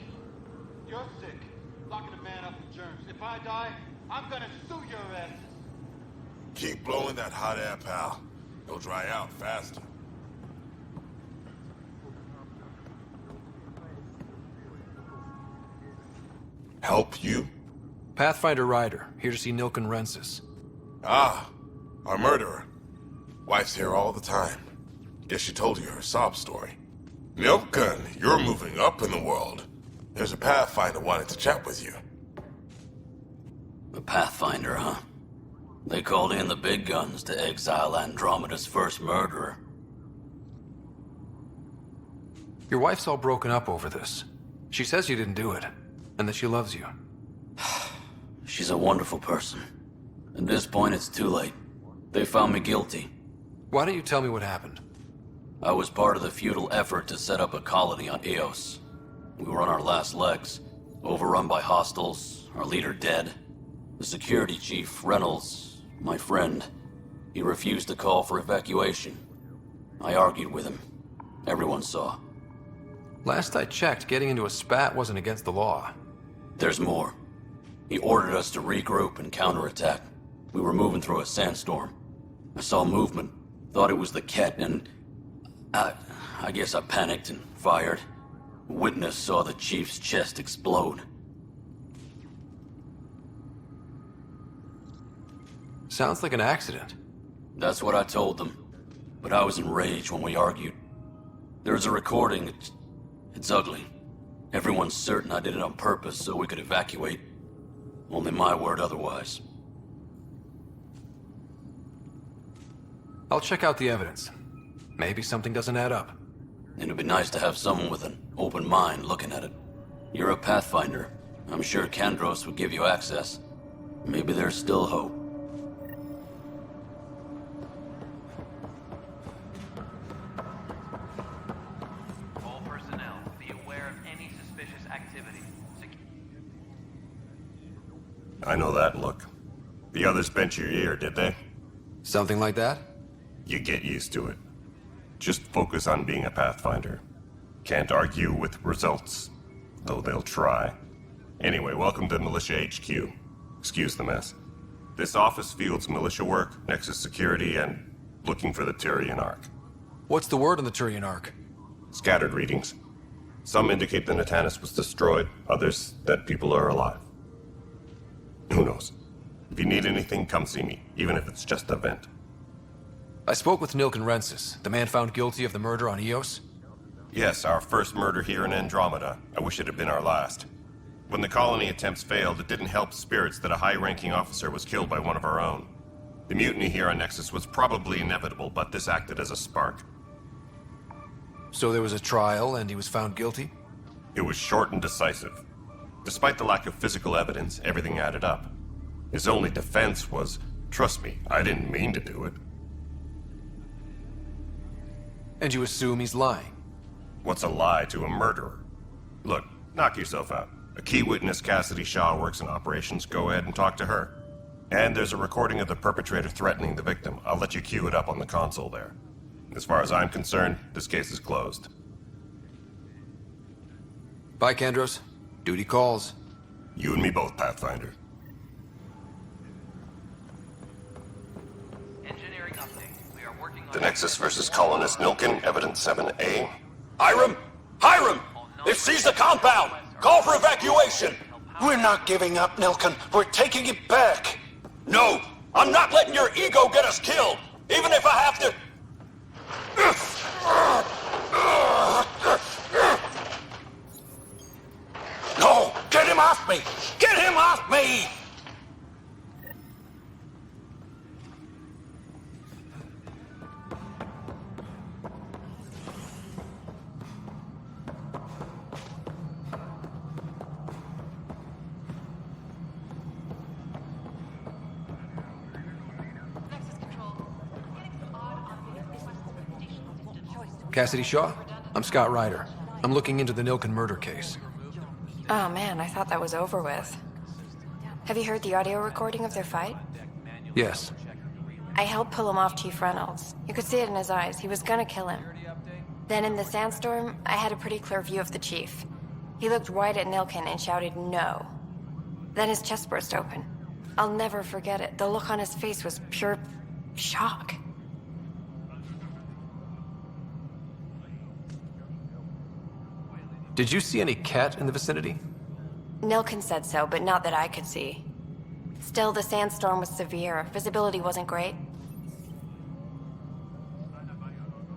You're sick. Locking a man up with germs. If I die, I'm gonna sue your asses. Keep blowing that hot air, pal. It'll dry out faster. Help you? Pathfinder Ryder, here to see Nilken Rensis. Ah, our murderer. Wife's here all the time. Guess she told you her sob story. Nilken, you're moving up in the world. There's a Pathfinder wanting to chat with you. A Pathfinder, huh? They called in the big guns to exile Andromeda's first murderer. Your wife's all broken up over this. She says you didn't do it, and that she loves you. She's a wonderful person. At this point, it's too late. They found me guilty. Why don't you tell me what happened? I was part of the futile effort to set up a colony on Eos. We were on our last legs, overrun by hostiles, our leader dead. The security chief, Reynolds, my friend, he refused to call for evacuation. I argued with him. Everyone saw. Last I checked, getting into a spat wasn't against the law. There's more. He ordered us to regroup and counterattack. We were moving through a sandstorm. I saw movement, thought it was the Ket, and I guess I panicked and fired. Witness saw the chief's chest explode. Sounds like an accident. That's what I told them. But I was enraged when we argued. There's a recording. It's ugly. Everyone's certain I did it on purpose so we could evacuate. Only my word otherwise. I'll check out the evidence. Maybe something doesn't add up. It'd be nice to have someone with an open mind looking at it. You're a Pathfinder. I'm sure Kandros would give you access. Maybe there's still hope. All personnel, be aware of any suspicious activity. I know that look. The others bent your ear, did they? Something like that? You get used to it. Just focus on being a Pathfinder. Can't argue with results, though they'll try. Anyway, welcome to Militia HQ. Excuse the mess. This office fields militia work, Nexus security, and looking for the Tyrian Ark. What's the word on the Tyrian Ark? Scattered readings. Some indicate the Natanus was destroyed, others that people are alive. Who knows? If you need anything, come see me, even if it's just a vent. I spoke with Nilken Rensis, the man found guilty of the murder on Eos. Yes, our first murder here in Andromeda. I wish it had been our last. When the colony attempts failed, it didn't help spirits that a high-ranking officer was killed by one of our own. The mutiny here on Nexus was probably inevitable, but this acted as a spark. So there was a trial, and he was found guilty? It was short and decisive. Despite the lack of physical evidence, everything added up. His only defense was, trust me, I didn't mean to do it. And you assume he's lying? What's a lie to a murderer? Look, knock yourself out. A key witness, Cassidy Shaw, works in operations. Go ahead and talk to her. And there's a recording of the perpetrator threatening the victim. I'll let you cue it up on the console there. As far as I'm concerned, this case is closed. Bye, Kandros. Duty calls. You and me both, Pathfinder. Engineering update. We are working on The Nexus versus Colonist Nilken, Evidence 7A. Hiram! Hiram! They've seized the compound! Call for evacuation! We're not giving up, Nilken. We're taking it back. No! I'm not letting your ego get us killed! Even if I have to... No! Get him off me! Get him off me! Cassidy Shaw? I'm Scott Ryder. I'm looking into the Nilken murder case. Oh man, I thought that was over with. Have you heard the audio recording of their fight? Yes. I helped pull him off Chief Reynolds. You could see it in his eyes. He was gonna kill him. Then in the sandstorm, I had a pretty clear view of the chief. He looked right at Nilkin and shouted no. Then his chest burst open. I'll never forget it. The look on his face was pure shock. Did you see any cat in the vicinity? Nilkin said so, but not that I could see. Still, the sandstorm was severe. Visibility wasn't great.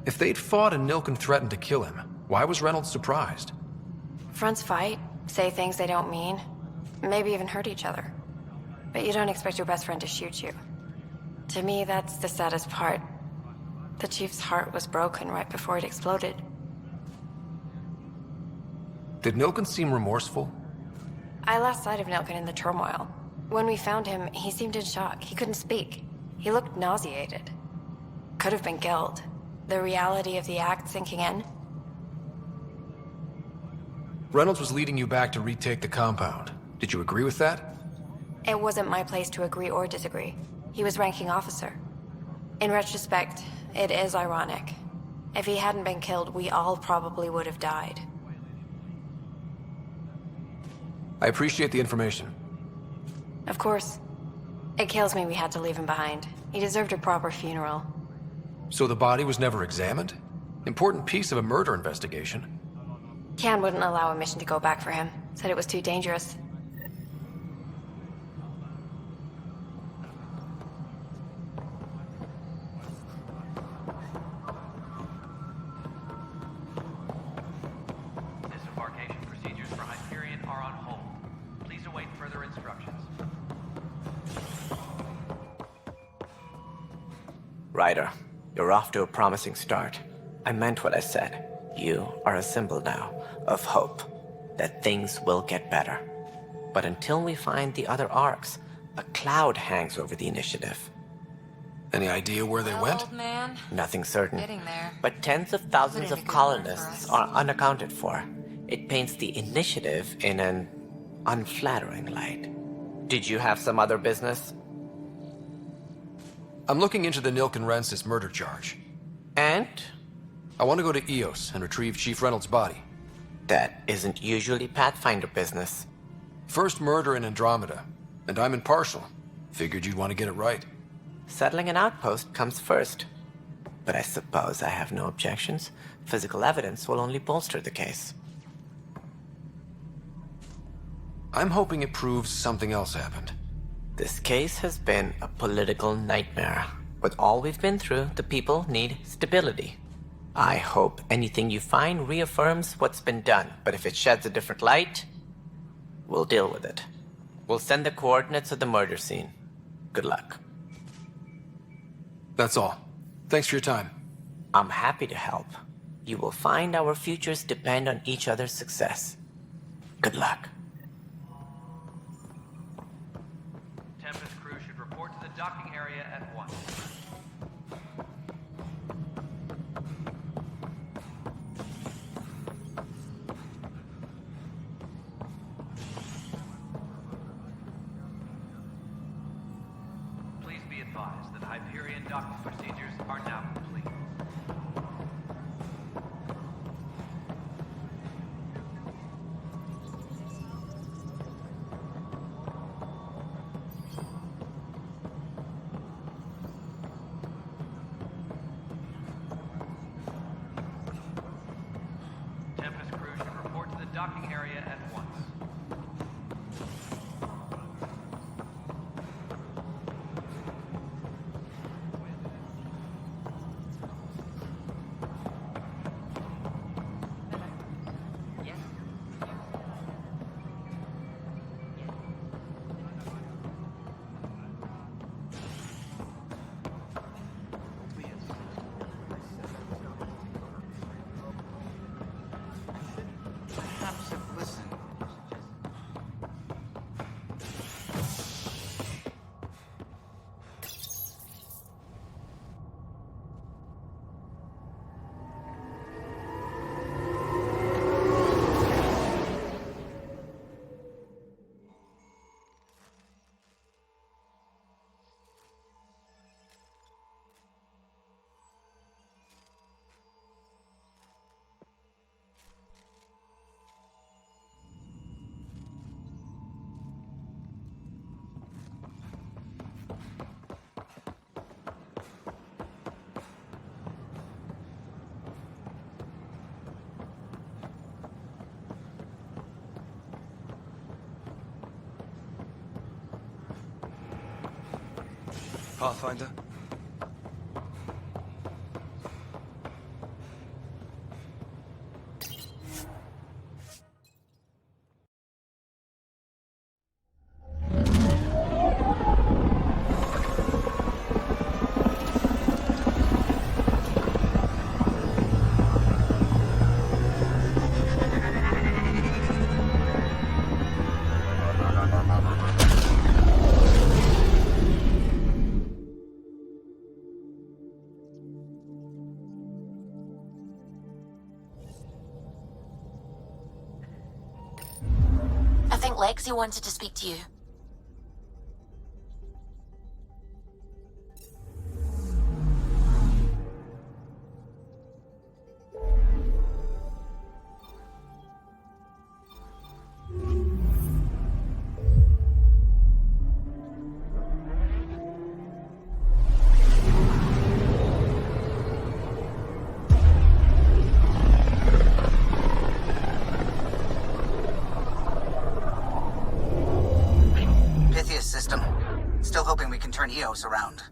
If they'd fought and Nilkin threatened to kill him, why was Reynolds surprised? Fronts fight, say things they don't mean, maybe even hurt each other. But you don't expect your best friend to shoot you. To me, that's the saddest part. The chief's heart was broken right before it exploded. Did Nilkin seem remorseful? I lost sight of Nilkin in the turmoil. When we found him, he seemed in shock. He couldn't speak. He looked nauseated. Could have been guilt. The reality of the act sinking in. Reynolds was leading you back to retake the compound. Did you agree with that? It wasn't my place to agree or disagree. He was ranking officer. In retrospect, it is ironic. If he hadn't been killed, we all probably would have died. I appreciate the information. Of course. It kills me we had to leave him behind. He deserved a proper funeral. So the body was never examined? Important piece of a murder investigation. Can wouldn't allow a mission to go back for him. Said it was too dangerous. Disembarkation procedures for Hyperion are on hold. Please await further instructions. Ryder, you're off to a promising start. I meant what I said. You are a symbol now of hope, that things will get better. But until we find the other arcs, a cloud hangs over the initiative. Any idea where they went? Old man. Nothing certain. Getting there. But tens of thousands of colonists are unaccounted for. It paints the initiative in an unflattering light. Did you have some other business? I'm looking into the Nilkin Rensis murder charge. And? I want to go to EOS and retrieve Chief Reynolds' body. That isn't usually Pathfinder business. First murder in Andromeda, and I'm impartial. Figured you'd want to get it right. Settling an outpost comes first. But I suppose I have no objections. Physical evidence will only bolster the case. I'm hoping it proves something else happened. This case has been a political nightmare. With all we've been through, the people need stability. I hope anything you find reaffirms what's been done, but if it sheds a different light, we'll deal with it. We'll send the coordinates of the murder scene. Good luck. That's all. Thanks for your time. I'm happy to help. You will find our futures depend on each other's success. Good luck. Tempest crew should report to the docking area at once. Please be advised that Hyperion docking procedures are now complete. Tempest crew should report to the docking area at once. Listen, Pathfinder? I think Lexi wanted to speak to you. System. Still hoping we can turn EOS around.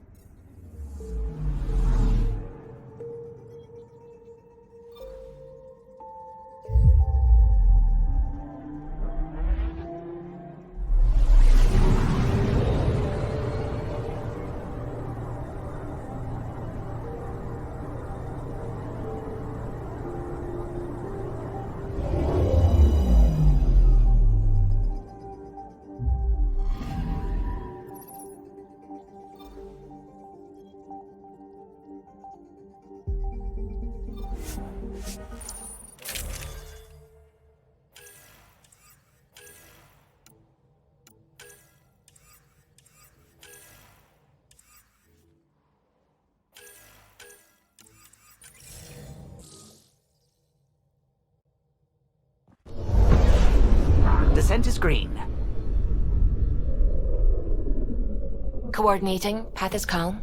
Descent is green. Coordinating. Path is calm.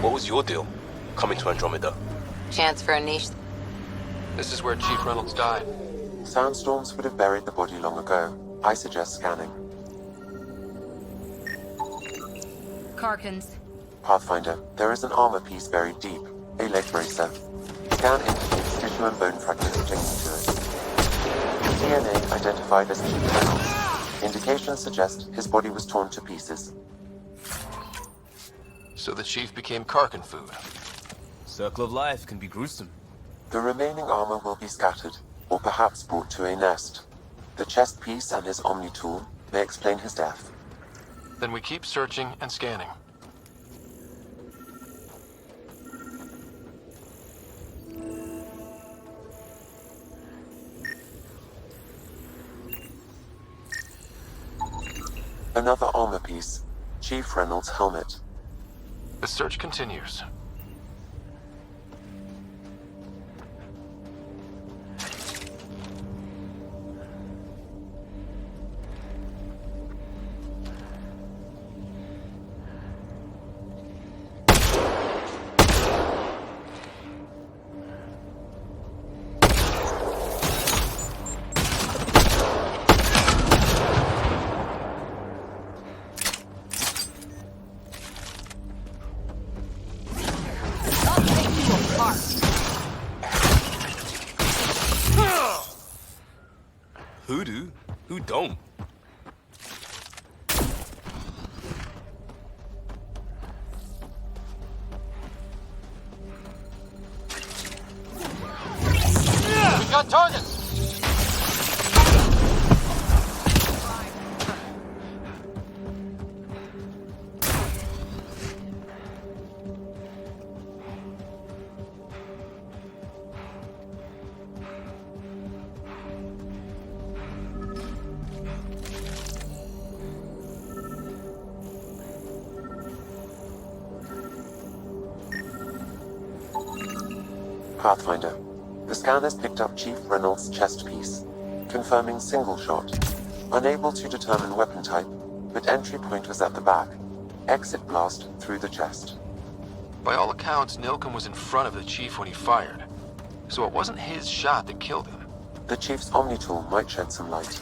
What was your deal, coming to Andromeda? Chance for a niche. This is where Chief Reynolds died. Sandstorms would have buried the body long ago. I suggest scanning. Karkins. Pathfinder, there is an armor piece buried deep. A leg bracer. Scan indicates tissue and bone fragments clinging to it. DNA identified as Chief Reynolds. Indications suggest his body was torn to pieces. So the chief became Karkin food. Circle of life can be gruesome. The remaining armor will be scattered, or perhaps brought to a nest. The chest piece and his Omni tool may explain his death. Then we keep searching and scanning. Another armor piece. Chief Reynolds' helmet. The search continues. Who do? Who don't? We got targets! Pathfinder. The scanners picked up Chief Reynolds' chest piece, confirming single shot. Unable to determine weapon type, but entry point was at the back. Exit blast through the chest. By all accounts, Nilkum was in front of the chief when he fired. So it wasn't his shot that killed him. The Chief's Omni tool might shed some light.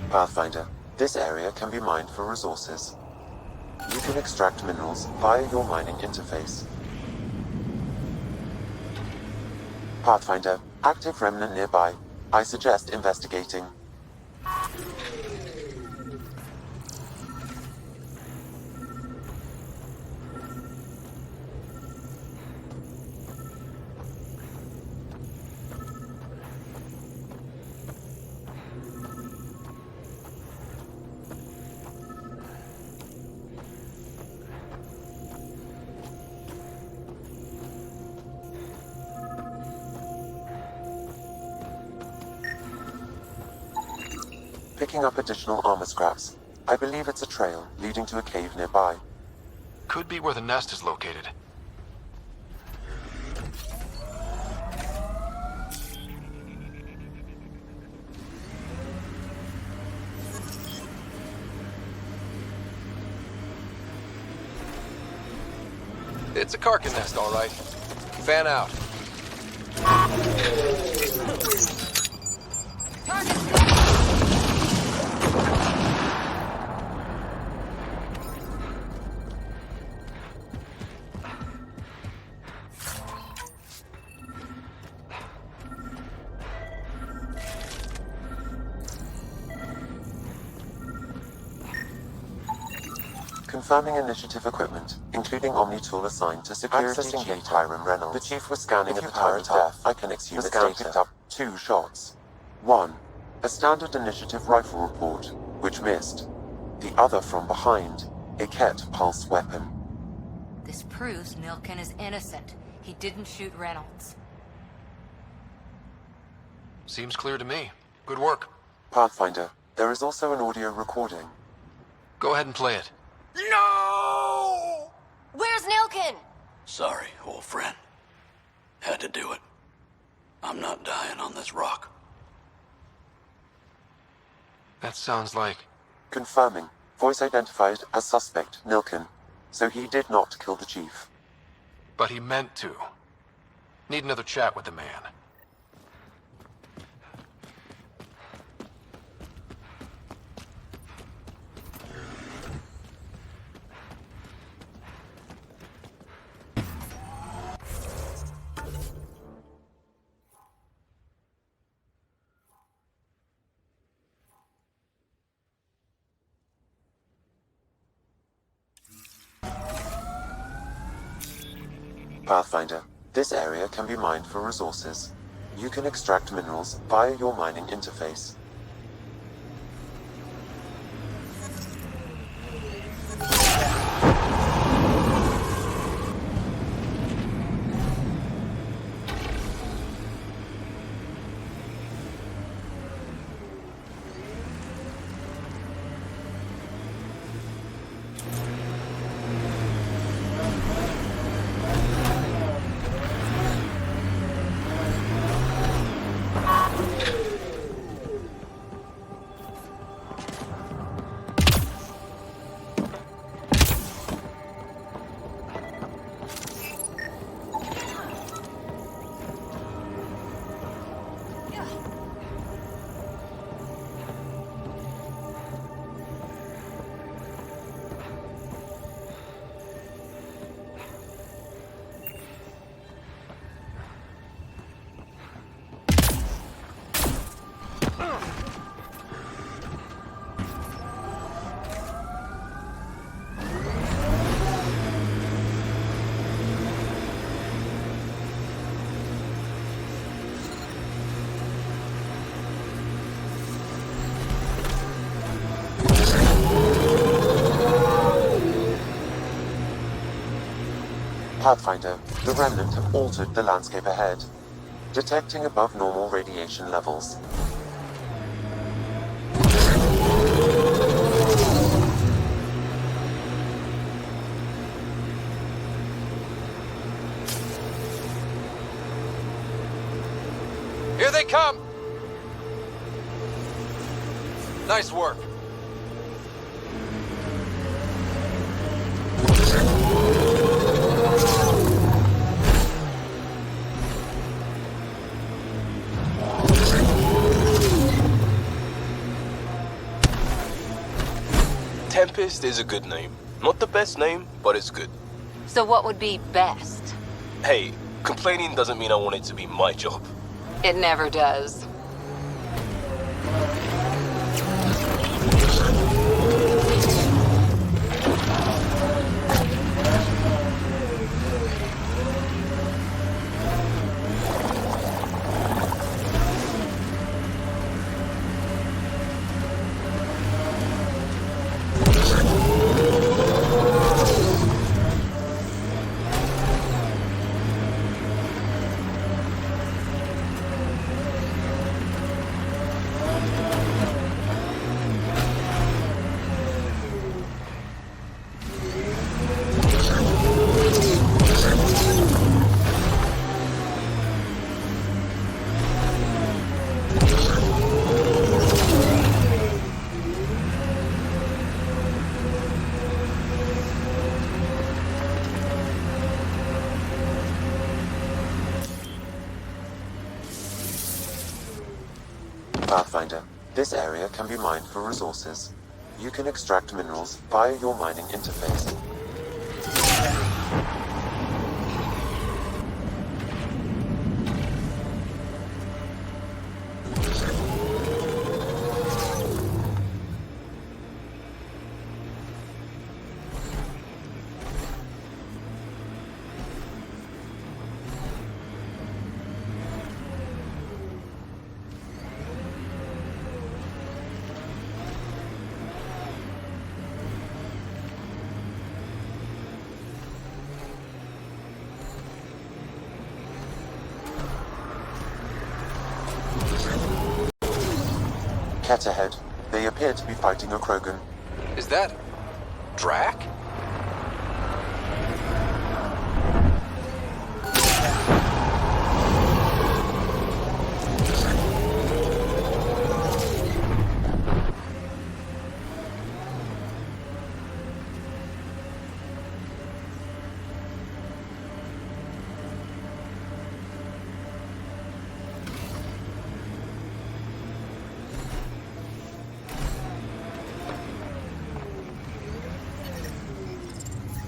Pathfinder, this area can be mined for resources. You can extract minerals via your mining interface. Pathfinder, active remnant nearby. I suggest investigating. Picking up additional armor scraps. I believe it's a trail leading to a cave nearby. Could be where the nest is located. It's a Karkin nest, all right. Fan out. Confirming initiative equipment, including Omni tool assigned to security chief Hiram Reynolds. The chief was scanning at the time of death. Iconics unit data picked up 2 shots. 1. A standard initiative rifle report, which missed. The other from behind, a Ket pulse weapon. This proves Nilken is innocent. He didn't shoot Reynolds. Seems clear to me. Good work. Pathfinder, there is also an audio recording. Go ahead and play it. No! Where's Nilken? Sorry, old friend. Had to do it. I'm not dying on this rock. That sounds like... Confirming. Voice identified as suspect, Nilken. So he did not kill the chief. But he meant to. Need another chat with the man. Pathfinder, this area can be mined for resources. You can extract minerals via your mining interface. Pathfinder, the Remnant have altered the landscape ahead, detecting above normal radiation levels. Here they come! Nice work. Tempest is a good name. Not the best name, but it's good. So what would be best? Hey, complaining doesn't mean I want it to be my job. It never does. Pathfinder, this area can be mined for resources. You can extract minerals via your mining interface. Cat ahead. They appear to be fighting a Krogan. Is that... Drac?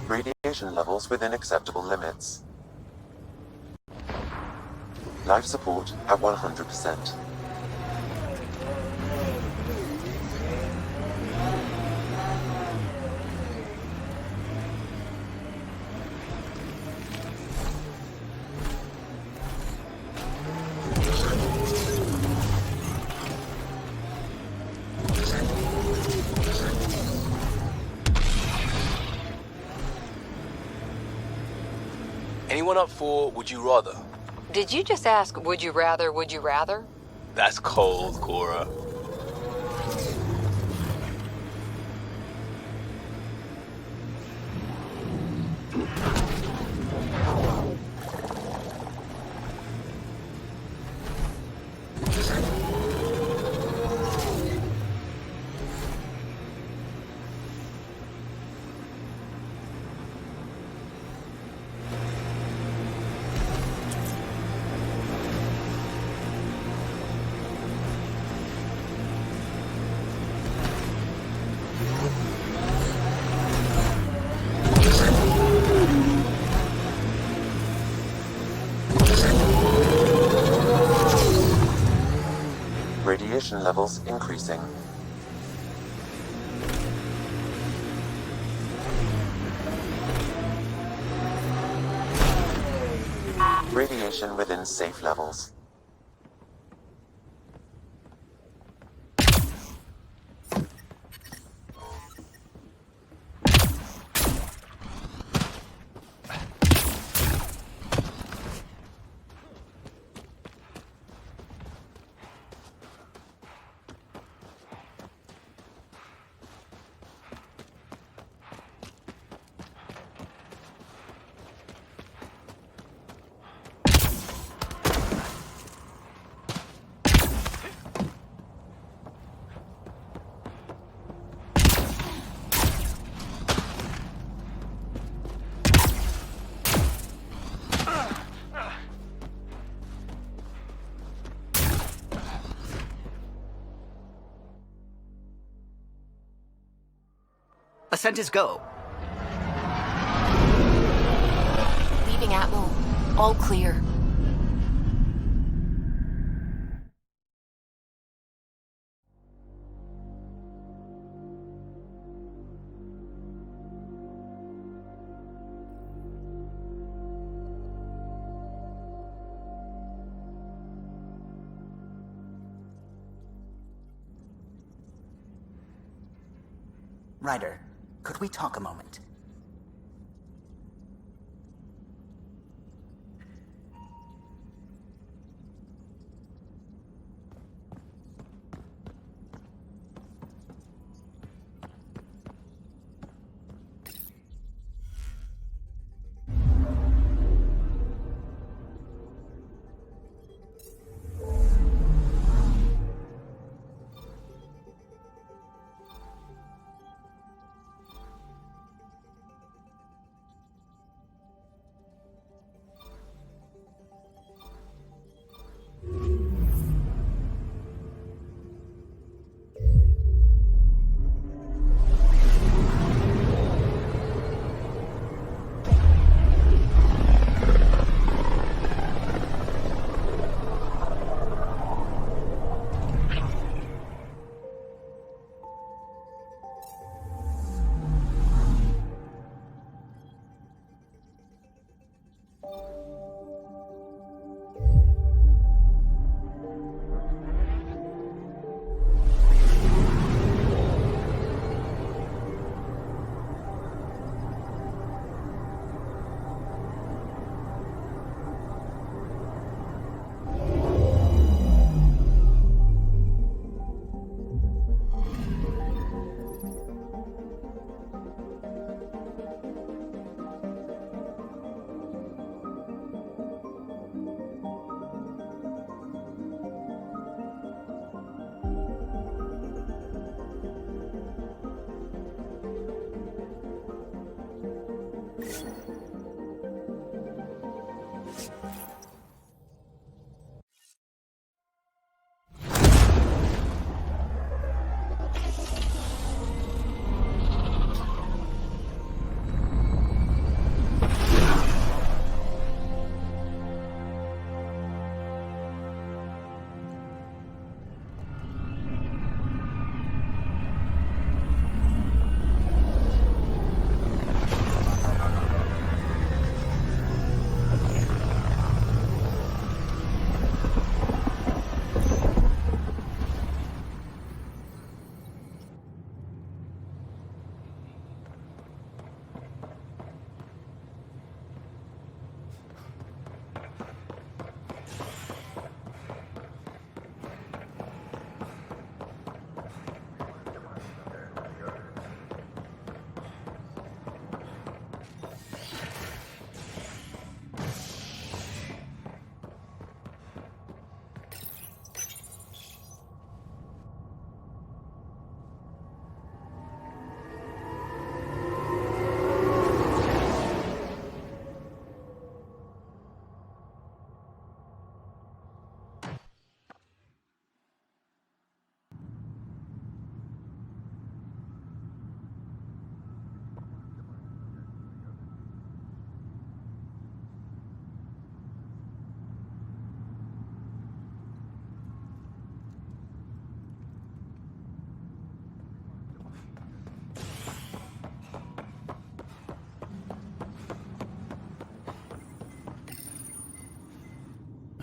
Radiation levels within acceptable limits. Life support at 100%. Anyone up for Would You Rather? Did you just ask, would you rather, would you rather? That's cold, Cora. Radiation levels increasing. Radiation within safe levels. Ascent is go. Leaving Atmo. All clear. Ryder, could we talk a moment?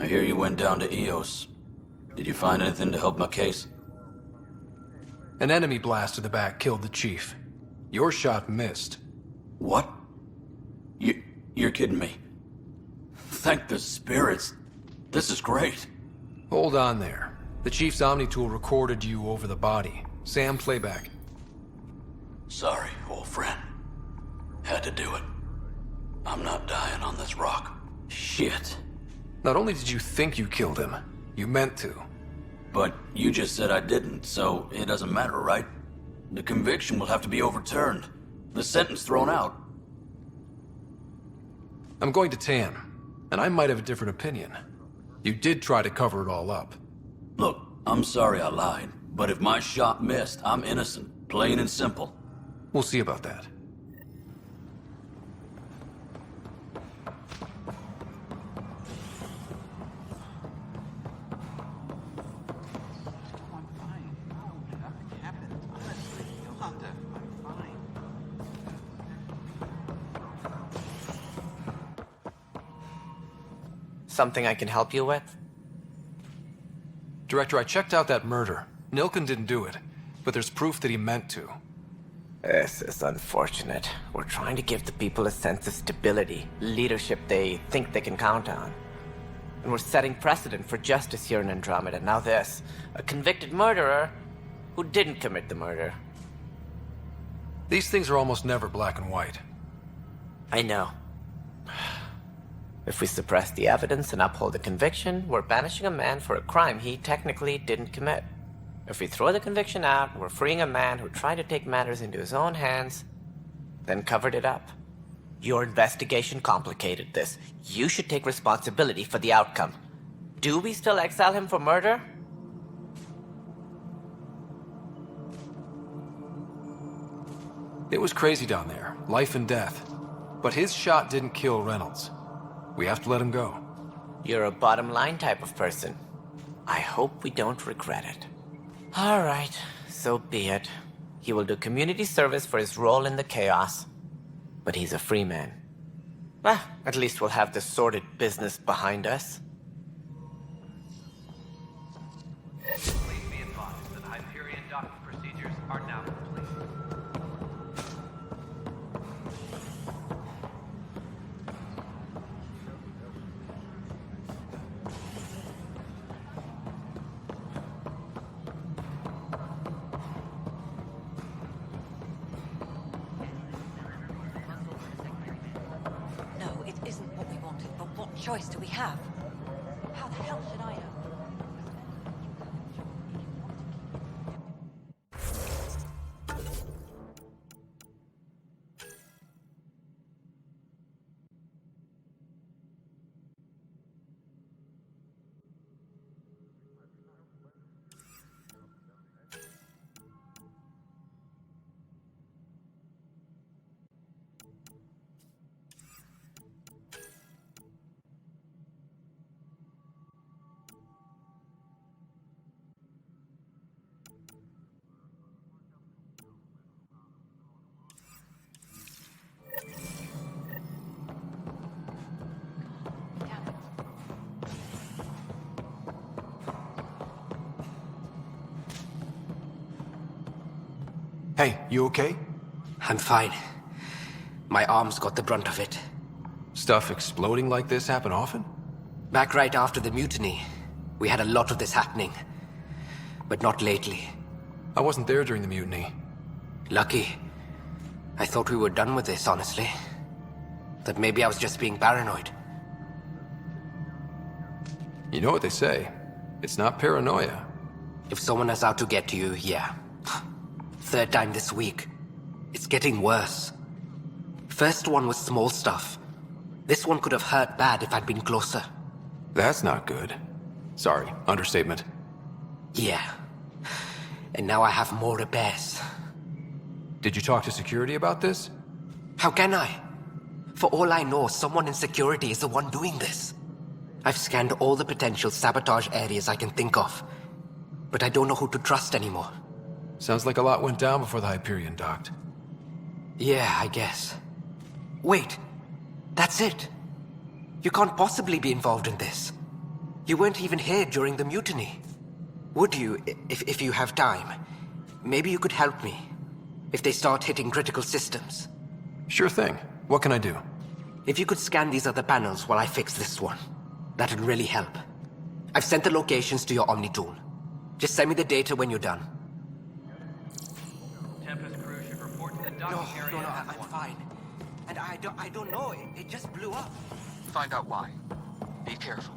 I hear you went down to Eos. Did you find anything to help my case? An enemy blast to the back killed the chief. Your shot missed. What? You're kidding me. Thank the spirits. This is great. Hold on there. The chief's Omni tool recorded you over the body. Sam, playback. Sorry, old friend. Had to do it. I'm not dying on this rock. Shit. Not only did you think you killed him, you meant to. But you just said I didn't, so it doesn't matter, right? The conviction will have to be overturned. The sentence thrown out. I'm going to Tan, and I might have a different opinion. You did try to cover it all up. Look, I'm sorry I lied, but if my shot missed, I'm innocent. Plain and simple. We'll see about that. Something I can help you with? Director, I checked out that murder. Nilken didn't do it, but there's proof that he meant to. This is unfortunate. We're trying to give the people a sense of stability, leadership they think they can count on. And we're setting precedent for justice here in Andromeda. Now this, a convicted murderer who didn't commit the murder. These things are almost never black and white. I know. If we suppress the evidence and uphold the conviction, we're banishing a man for a crime he technically didn't commit. If we throw the conviction out, we're freeing a man who tried to take matters into his own hands, then covered it up. Your investigation complicated this. You should take responsibility for the outcome. Do we still exile him for murder? It was crazy down there, life and death. But his shot didn't kill Reynolds. We have to let him go. You're a bottom line type of person. I hope we don't regret it. All right, so be it. He will do community service for his role in the chaos. But he's a free man. At least we'll have the sordid business behind us. Please be advised that Hyperion docking procedures are now complete. Choice do we have? How the hell should I know? Hey, you okay? I'm fine. My arms got the brunt of it. Stuff exploding like this happen often? Back right after the mutiny, we had a lot of this happening. But not lately. I wasn't there during the mutiny. Lucky. I thought we were done with this, honestly. That maybe I was just being paranoid. You know what they say. It's not paranoia. If someone is out to get to you, yeah. Third time this week. It's getting worse. First one was small stuff. This one could have hurt bad if I'd been closer. That's not good. Sorry, understatement. Yeah. And now I have more repairs. Did you talk to security about this? How can I? For all I know, someone in security is the one doing this. I've scanned all the potential sabotage areas I can think of. But I don't know who to trust anymore. Sounds like a lot went down before the Hyperion docked. Yeah, I guess. Wait. That's it. You can't possibly be involved in this. You weren't even here during the mutiny. Would you, if you have time? Maybe you could help me. If they start hitting critical systems. Sure thing. What can I do? If you could scan these other panels while I fix this one, that'd really help. I've sent the locations to your Omni tool. Just send me the data when you're done. Tempest crew should report to the docking area. No, I'm fine. And I don't know, it just blew up. Find out why. Be careful.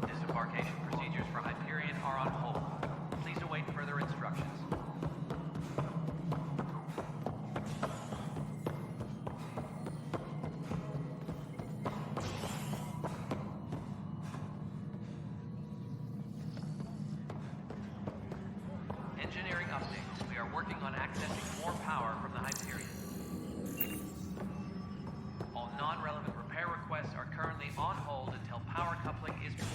Disembarkation procedures for Hyperion are on hold. Please await further instructions. Engineering update. We are working on accessing more power from the Hyperion. All non-relevant repair requests are currently on hold until power coupling is complete.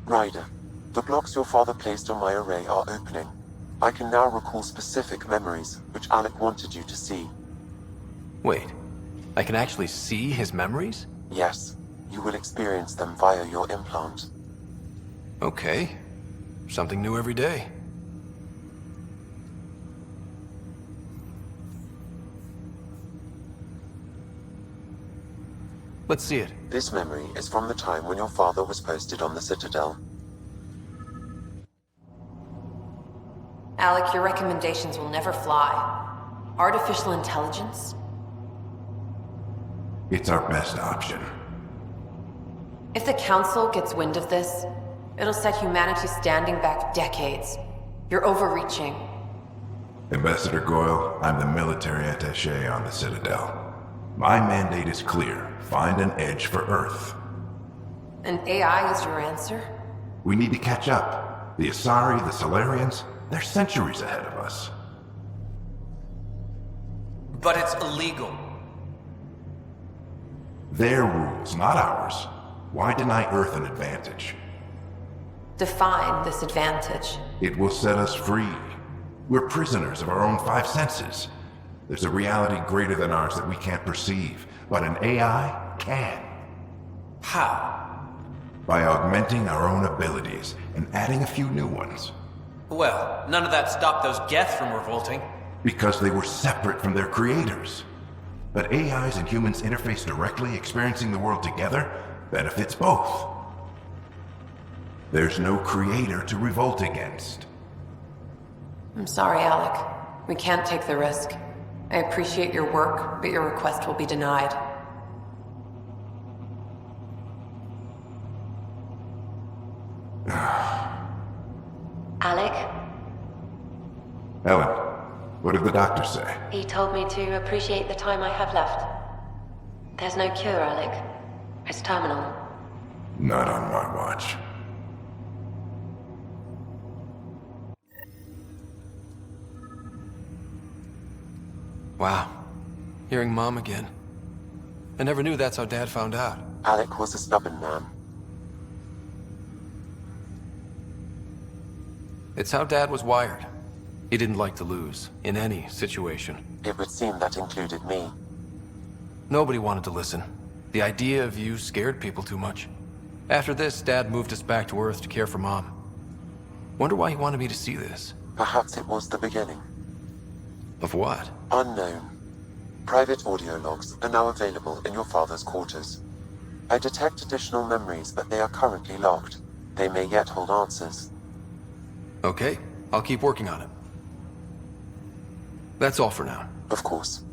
Ryder, the blocks your father placed on my array are opening. I can now recall specific memories, which Alec wanted you to see. Wait, I can actually see his memories? Yes, you will experience them via your implant. Okay. Something new every day. Let's see it. This memory is from the time when your father was posted on the Citadel. Alec, your recommendations will never fly. Artificial intelligence? It's our best option. If the Council gets wind of this, it'll set humanity standing back decades. You're overreaching. Ambassador Goyle, I'm the military attaché on the Citadel. My mandate is clear. Find an edge for Earth. And AI is your answer? We need to catch up. The Asari, the Solarians, they're centuries ahead of us. But it's illegal. Their rules, not ours. Why deny Earth an advantage? Define this advantage. It will set us free. We're prisoners of our own five senses. There's a reality greater than ours that we can't perceive, but an AI can. How? By augmenting our own abilities and adding a few new ones. Well, none of that stopped those Geth from revolting. Because they were separate from their creators. But AIs and humans interface directly, experiencing the world together, benefits both. There's no creator to revolt against. I'm sorry, Alec. We can't take the risk. I appreciate your work, but your request will be denied. Alec? Ellen, what did the doctor say? He told me to appreciate the time I have left. There's no cure, Alec. It's terminal. Not on my watch. Wow. Hearing Mom again. I never knew that's how Dad found out. Alec was a stubborn man. It's how Dad was wired. He didn't like to lose, in any situation. It would seem that included me. Nobody wanted to listen. The idea of you scared people too much. After this, Dad moved us back to Earth to care for Mom. Wonder why he wanted me to see this. Perhaps it was the beginning. Of what? Unknown. Private audio logs are now available in your father's quarters. I detect additional memories, but they are currently locked. They may yet hold answers. Okay, I'll keep working on it. That's all for now. Of course.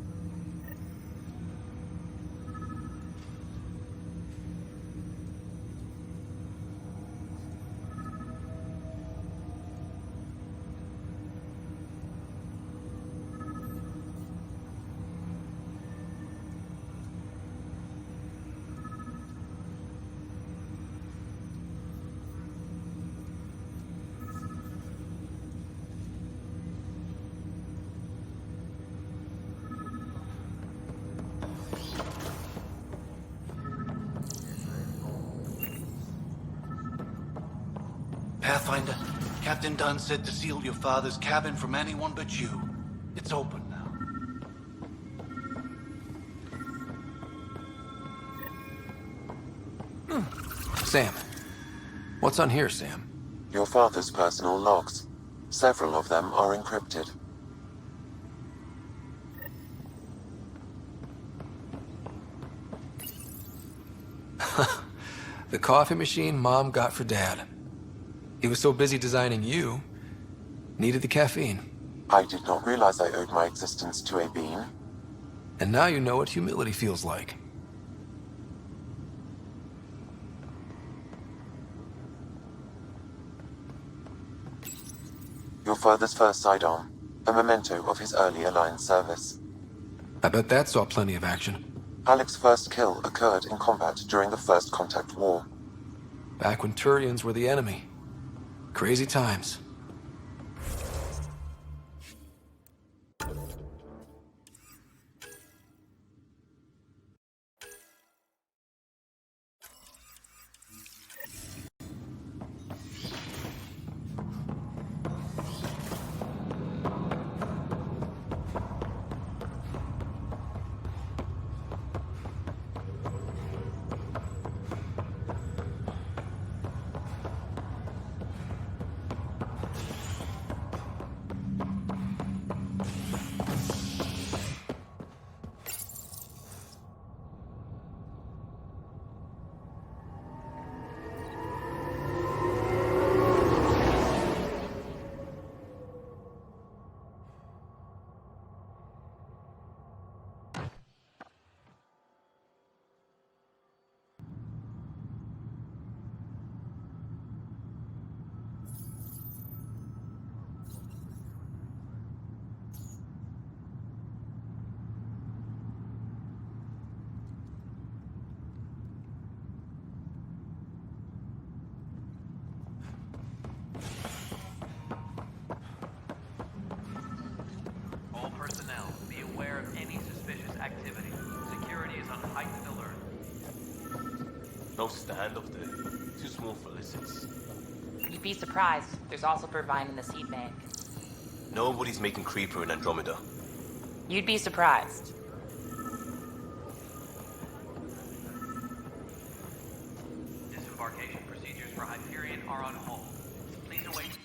Pathfinder, Captain Dunn said to seal your father's cabin from anyone but you. It's open now. Sam. What's on here, Sam? Your father's personal logs. Several of them are encrypted. The coffee machine Mom got for Dad. He was so busy designing you, needed the caffeine. I did not realize I owed my existence to a bean. And now you know what humility feels like. Your father's first sidearm, a memento of his earlier line service. I bet that saw plenty of action. Alec's first kill occurred in combat during the First Contact War. Back when Turians were the enemy. Crazy times. All personnel, be aware of any suspicious activity. Security is on heightened alert. No standoff there. Too small for listens. You'd be surprised. There's also Purvine in the seed bank. Nobody's making Creeper in Andromeda. You'd be surprised. Disembarkation procedures for Hyperion are on hold. Please await.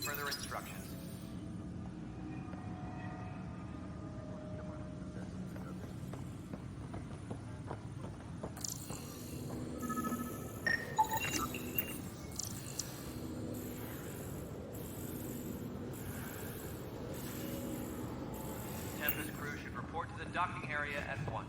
Further instructions. Tempest crew should report to the docking area at once.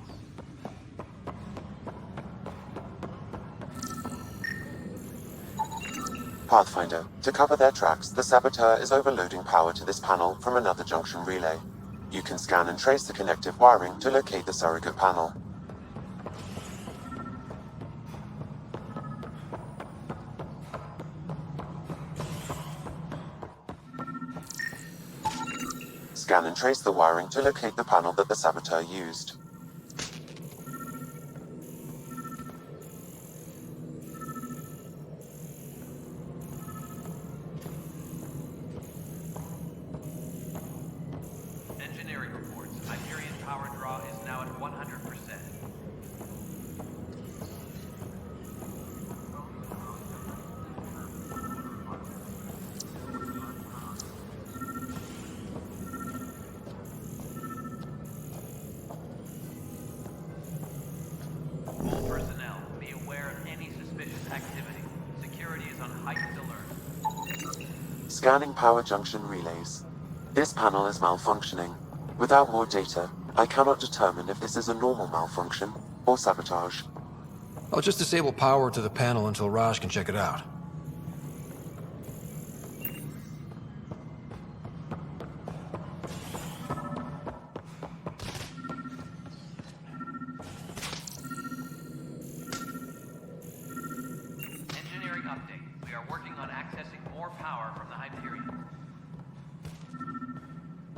Pathfinder, to cover their tracks, the Saboteur is overloading power to this panel from another junction relay. You can scan and trace the connective wiring to locate the surrogate panel. Scan and trace the wiring to locate the panel that the Saboteur used. Engineering reports. Hyperion power draw is now at 100%. Scanning power junction relays. This panel is malfunctioning. Without more data, I cannot determine if this is a normal malfunction or sabotage. I'll just disable power to the panel until Raj can check it out. Engineering update. We are working on accessing more power from the Hyperion.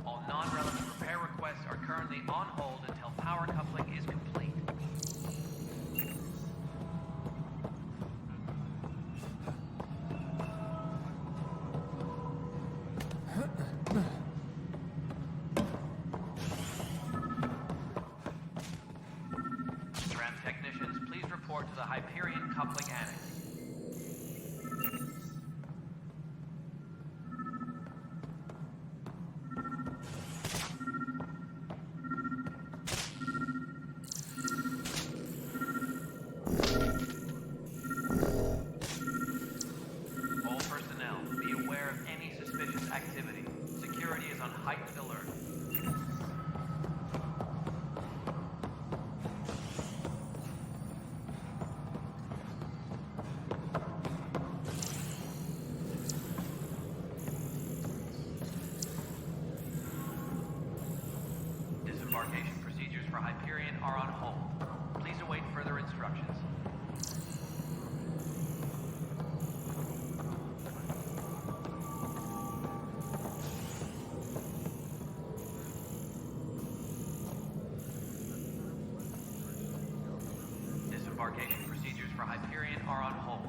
All non-relevant repair requests are currently on hold until power coupling is complete. Tram technicians, please report to the Hyperion coupling annex. All personnel, be aware of any suspicious activity. Security is on heightened alert. Disembarkation procedures for Hyperion are on hold. Please await further instructions. Disembarkation procedures for Hyperion are on hold.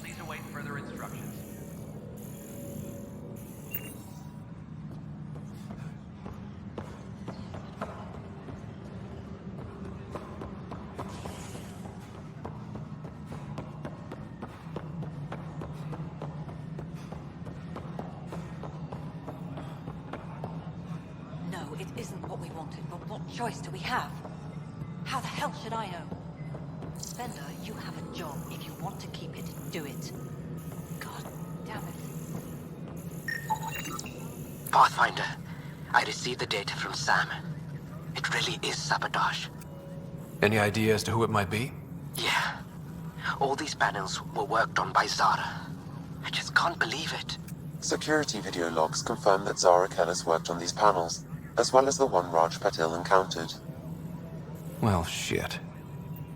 Please await further instructions. No, it isn't what we wanted, but what choice do we have? How the hell should I know? Bender, you have a job. If you want to keep it, do it. God damn it. Pathfinder, I received the data from Sam. It really is sabotage. Any idea as to who it might be? Yeah. All these panels were worked on by Zara. I just can't believe it. Security video logs confirm that Zara Kellis worked on these panels, as well as the one Raj Patil encountered. Well, shit.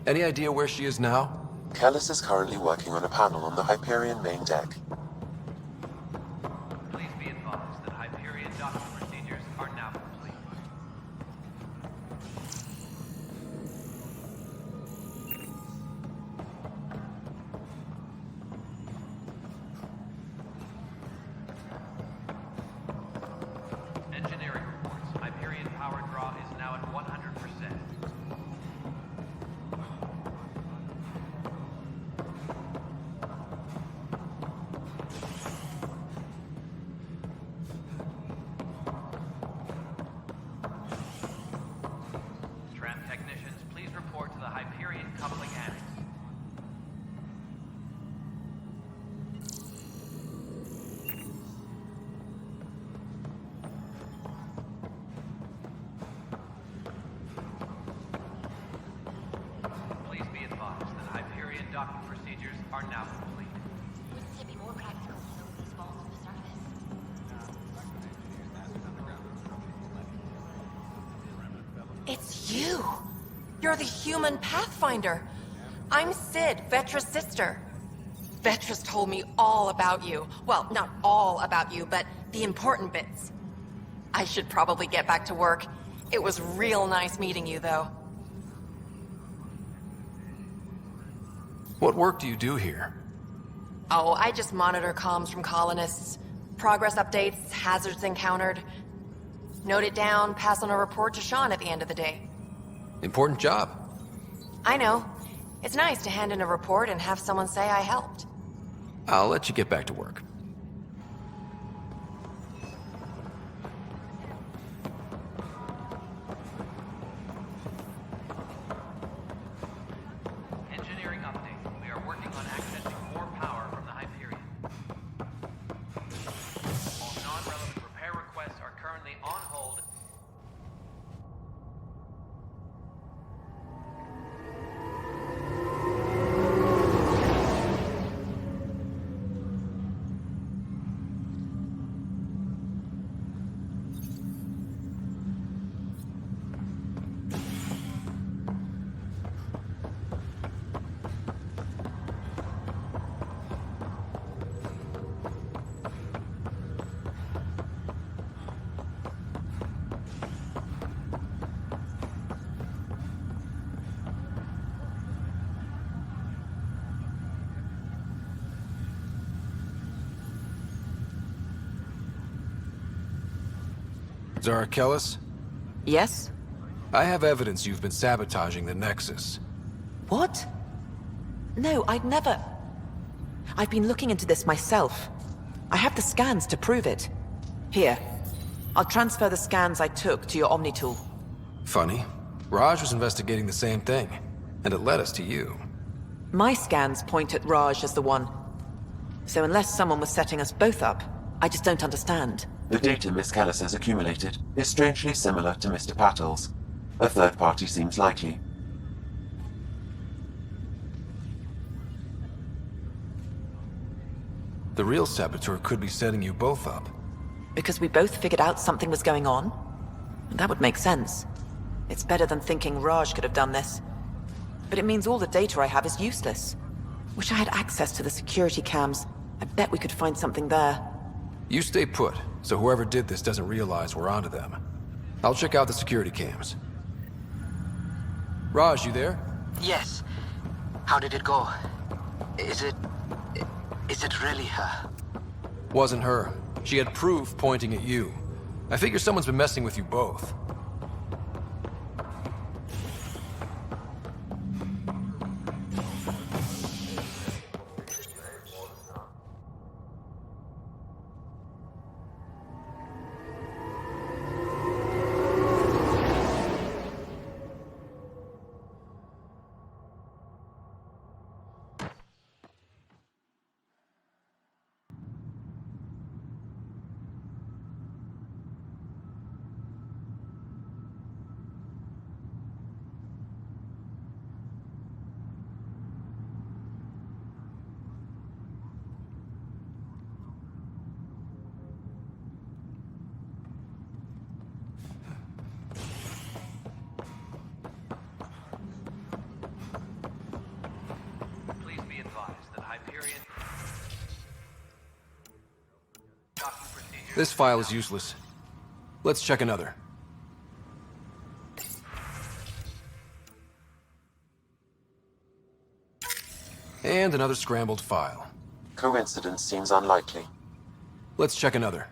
Any idea where she is now? Kellis is currently working on a panel on the Hyperion main deck. Please be advised that Hyperion docking procedures are now complete. Engineering reports. Hyperion power draw is now at 100%. Tram technicians, please report to the Hyperion coupling annex. Please be advised that Hyperion docking procedures are now complete. Wouldn't it be more practical to build these vaults to the surface? It's you! You're the human Pathfinder! I'm Sid, Vetra's sister. Vetra's told me all about you. Well, not all about you, but the important bits. I should probably get back to work. It was real nice meeting you, though. What work do you do here? Oh, I just monitor comms from colonists. Progress updates, hazards encountered. Note it down, pass on a report to Sean at the end of the day. Important job. I know. It's nice to hand in a report and have someone say I helped. I'll let you get back to work. Engineering update. We are working on accessing more power from the Hyperion. Zara Kellis? Yes? I have evidence you've been sabotaging the Nexus. What? No, I'd never... I've been looking into this myself. I have the scans to prove it. Here. I'll transfer the scans I took to your Omni tool. Funny. Raj was investigating the same thing, and it led us to you. My scans point at Raj as the one. So unless someone was setting us both up, I just don't understand. The data Miss Kellis has accumulated is strangely similar to Mr. Patel's. A third party seems likely. The real saboteur could be setting you both up. Because we both figured out something was going on? That would make sense. It's better than thinking Raj could have done this. But it means all the data I have is useless. Wish I had access to the security cams. I bet we could find something there. You stay put, so whoever did this doesn't realize we're onto them. I'll check out the security cams. Raj, you there? Yes. How did it go? Is it really her? Wasn't her. She had proof pointing at you. I figure someone's been messing with you both. This file is useless. Let's check another. And another scrambled file. Coincidence seems unlikely. Let's check another.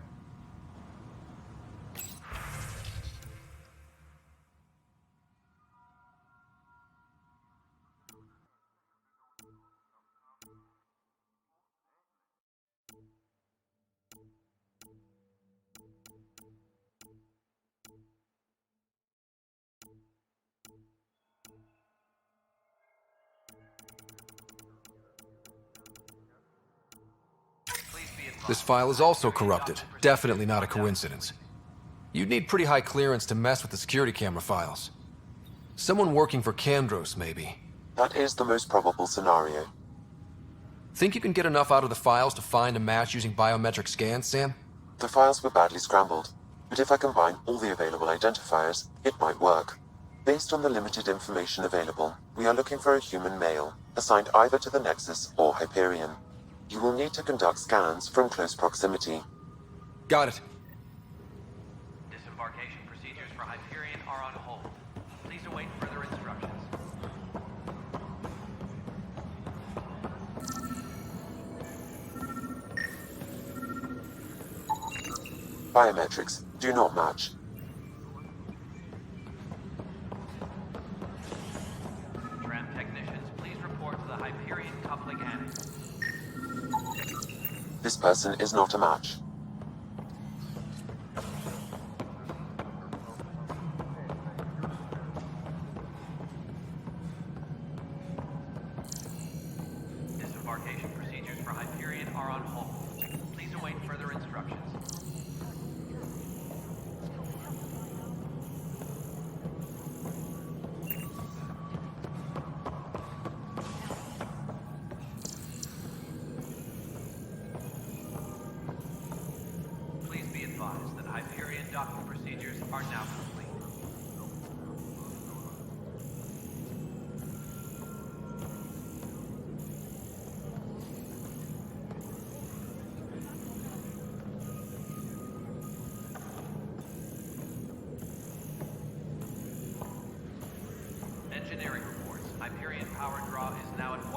This file is also corrupted. Definitely not a coincidence. You'd need pretty high clearance to mess with the security camera files. Someone working for Kandros, maybe. That is the most probable scenario. Think you can get enough out of the files to find a match using biometric scans, Sam? The files were badly scrambled, but if I combine all the available identifiers, it might work. Based on the limited information available, we are looking for a human male, assigned either to the Nexus or Hyperion. You will need to conduct scans from close proximity. Got it. Disembarkation procedures for Hyperion are on hold. Please await further instructions. Biometrics do not match. Tram technicians, please report to the Hyperion coupling annex. This person is not a match. Disembarkation procedures for Hyperion are on hold. Please await further instructions. Please be advised that Hyperion docking procedures are now complete. Engineering reports. Hyperion power draw is now at 100%.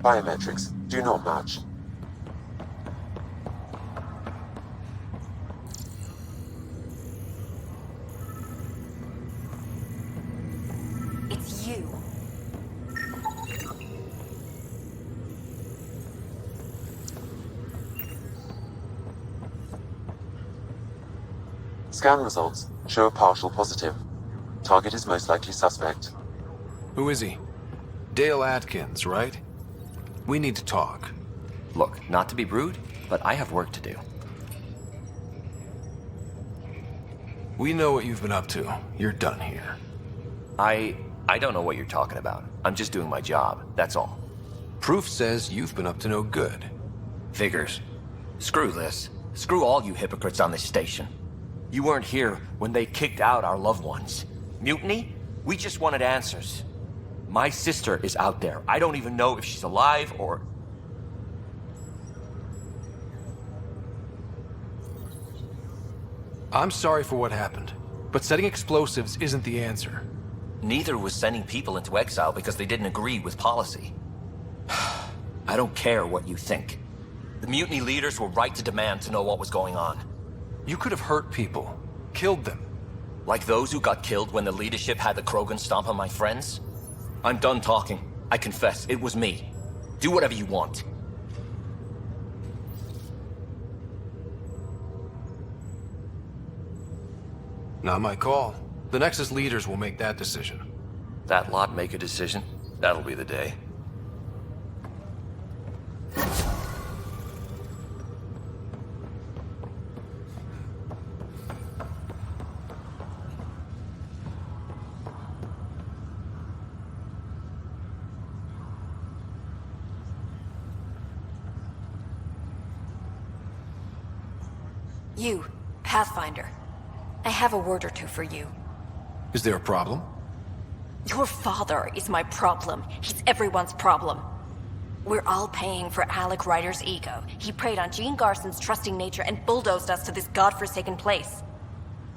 Biometrics do not match. It's you. Scan results show a partial positive. Target is most likely suspect. Who is he? Dale Atkins, right? We need to talk. Look, not to be rude, but I have work to do. We know what you've been up to. You're done here. I don't know what you're talking about. I'm just doing my job, that's all. Proof says you've been up to no good. Figures. Screw this. Screw all you hypocrites on this station. You weren't here when they kicked out our loved ones. Mutiny? We just wanted answers. My sister is out there. I don't even know if she's alive or... I'm sorry for what happened, but setting explosives isn't the answer. Neither was sending people into exile because they didn't agree with policy. I don't care what you think. The mutiny leaders were right to demand to know what was going on. You could have hurt people, killed them. Like those who got killed when the leadership had the Krogan stomp on my friends? I'm done talking. I confess, it was me. Do whatever you want. Not my call. The Nexus leaders will make that decision. That lot make a decision? That'll be the day. You, Pathfinder. I have a word or two for you. Is there a problem? Your father is my problem. He's everyone's problem. We're all paying for Alec Ryder's ego. He preyed on Jean Garson's trusting nature and bulldozed us to this godforsaken place.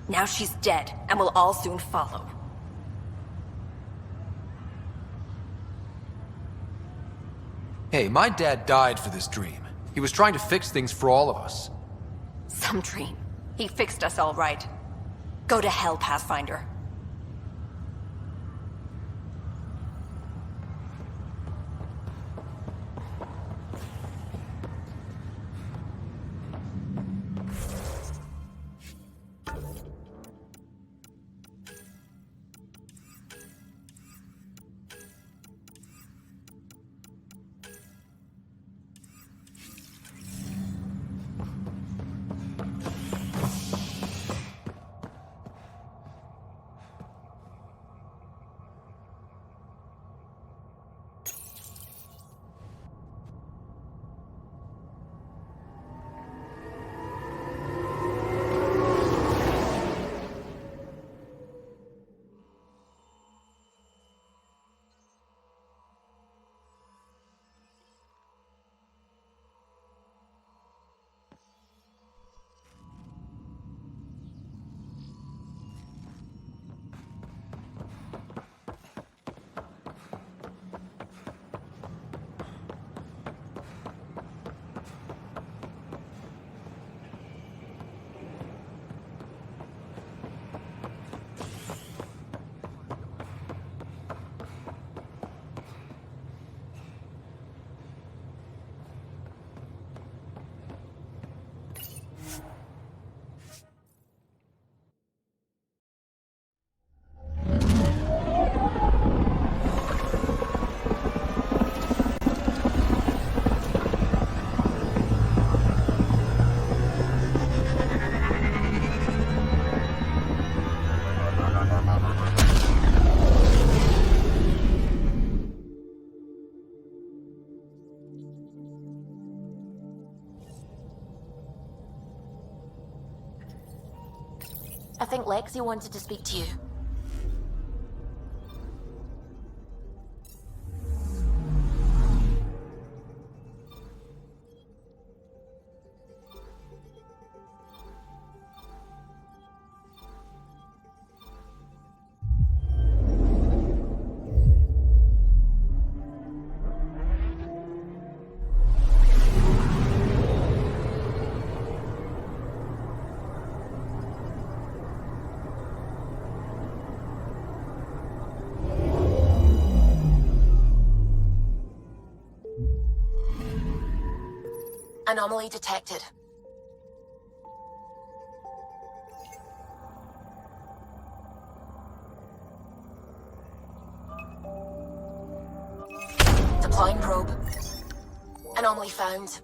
Now she's dead, and we'll all soon follow. Hey, my dad died for this dream. He was trying to fix things for all of us. Some dream. He fixed us all right. Go to hell, Pathfinder. I think Lexi wanted to speak to you. Anomaly detected. Deploying probe. Anomaly found.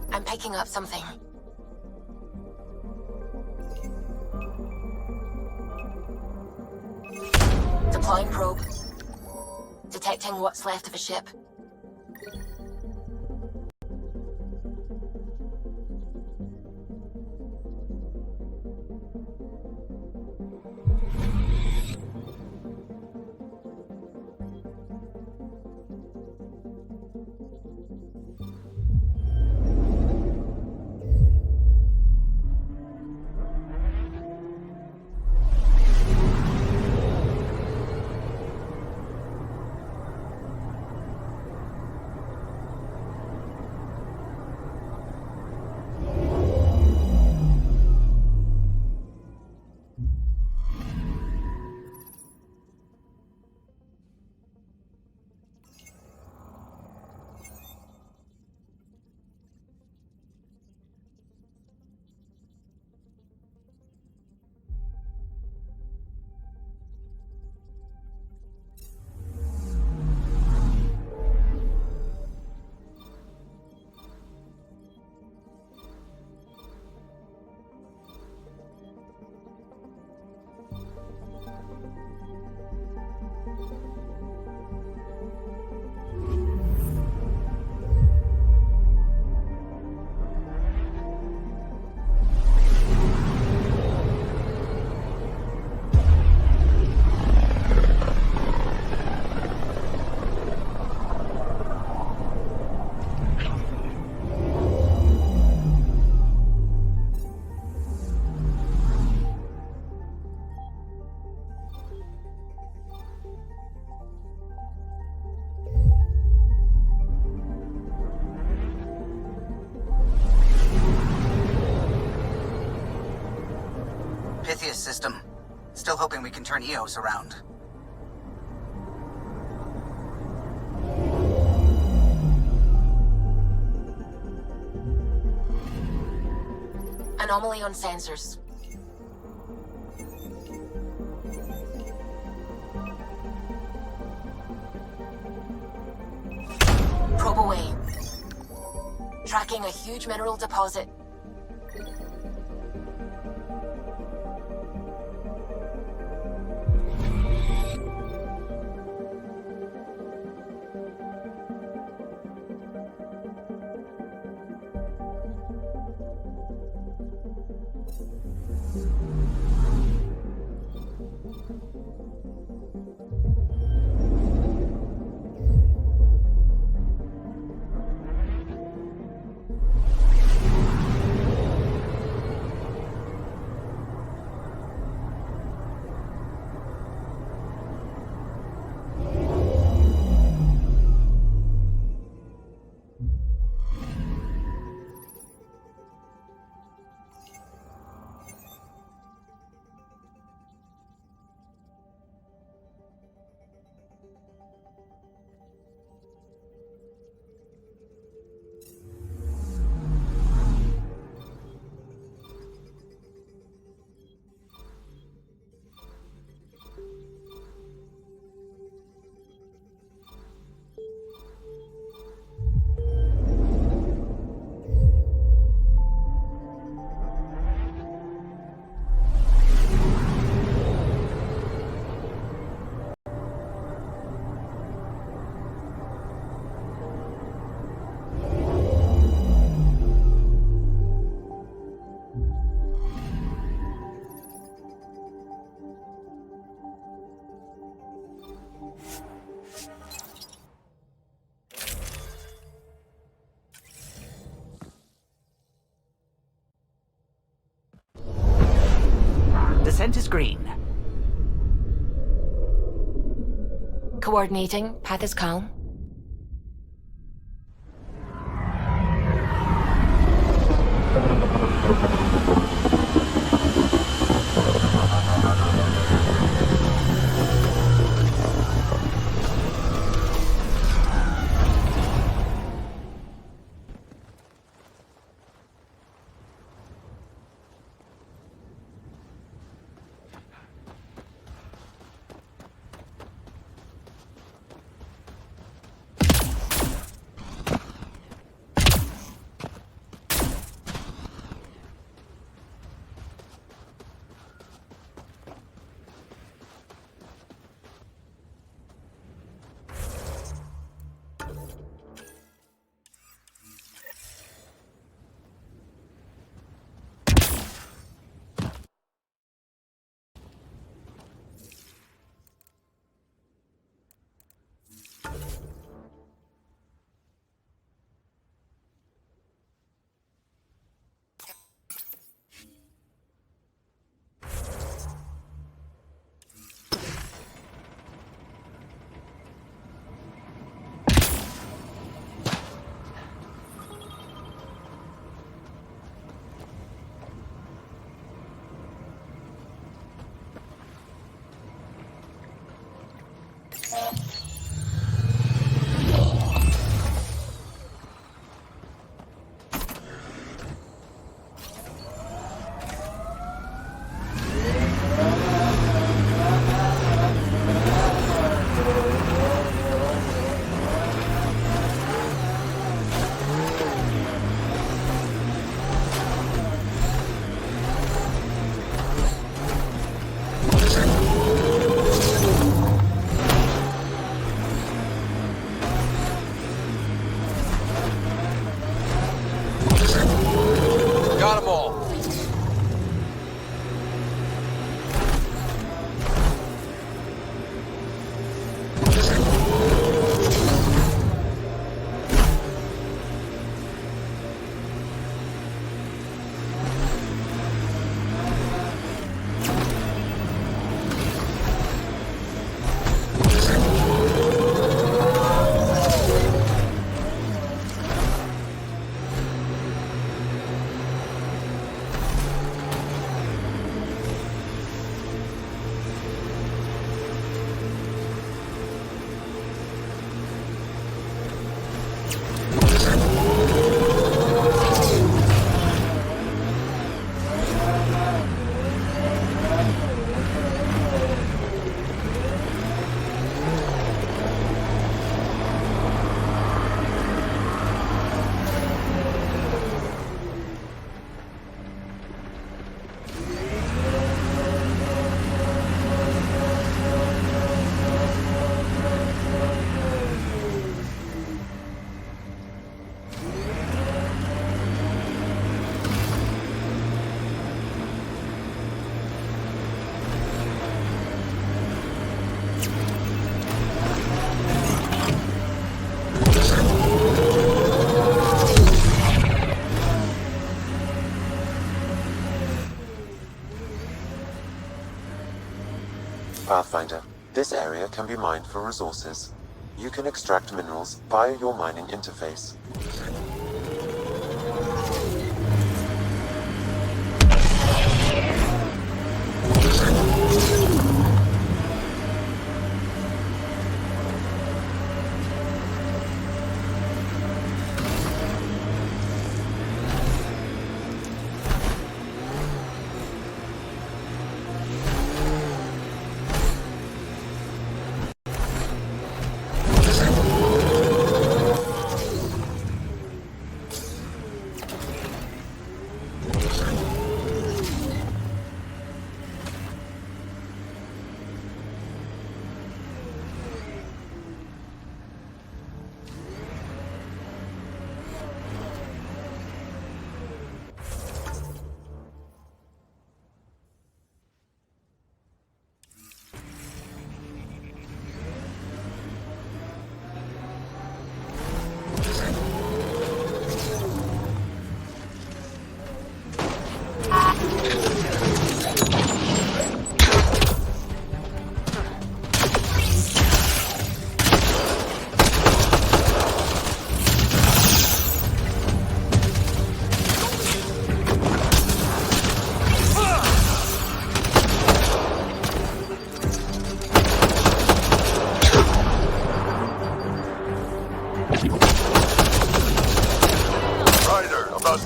I'm picking up something. Deploying probe. Detecting what's left of a ship. Pythias system. Still hoping we can turn Eos around. Anomaly on sensors. Probe away. Tracking a huge mineral deposit. Scent is green. Coordinating. Path is calm. Got 'em all. Pathfinder, this area can be mined for resources. You can extract minerals via your mining interface.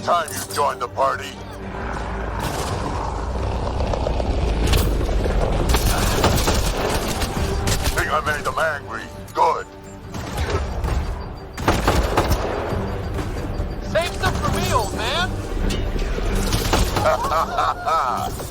time you joined the party. Think I made them angry. Good. Save some for me, old man! Ha ha ha ha!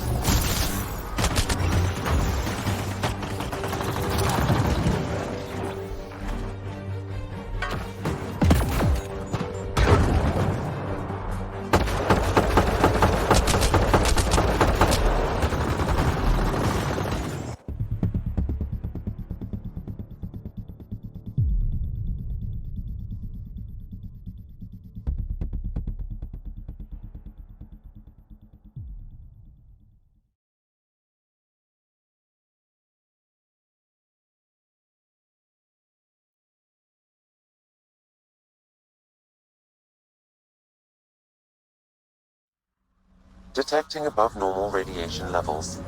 Detecting above normal radiation levels.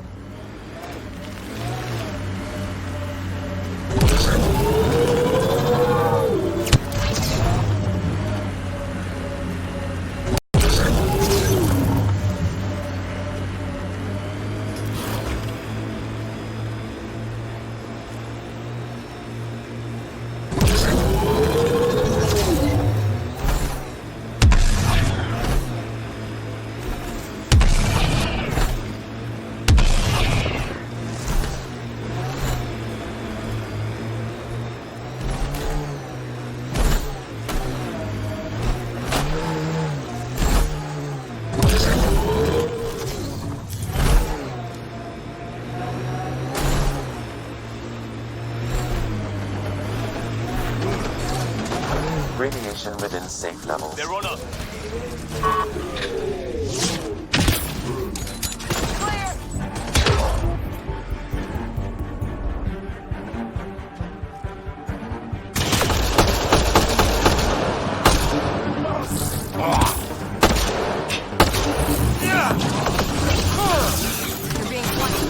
Radiation within safe levels. They're on us.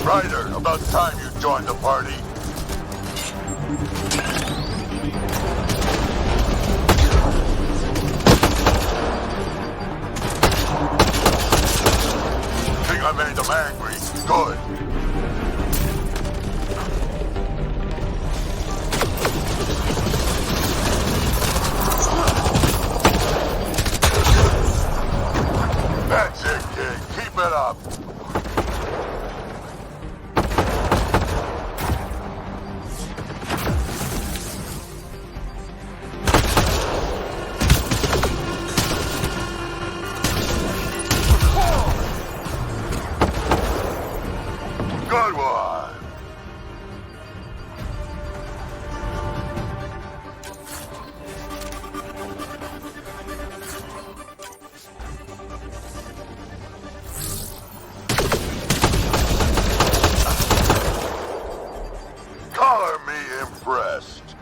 Ryder, about time you joined the party. Think I made them angry. Good. That's it, kid. Keep it up. Good one. Color me impressed.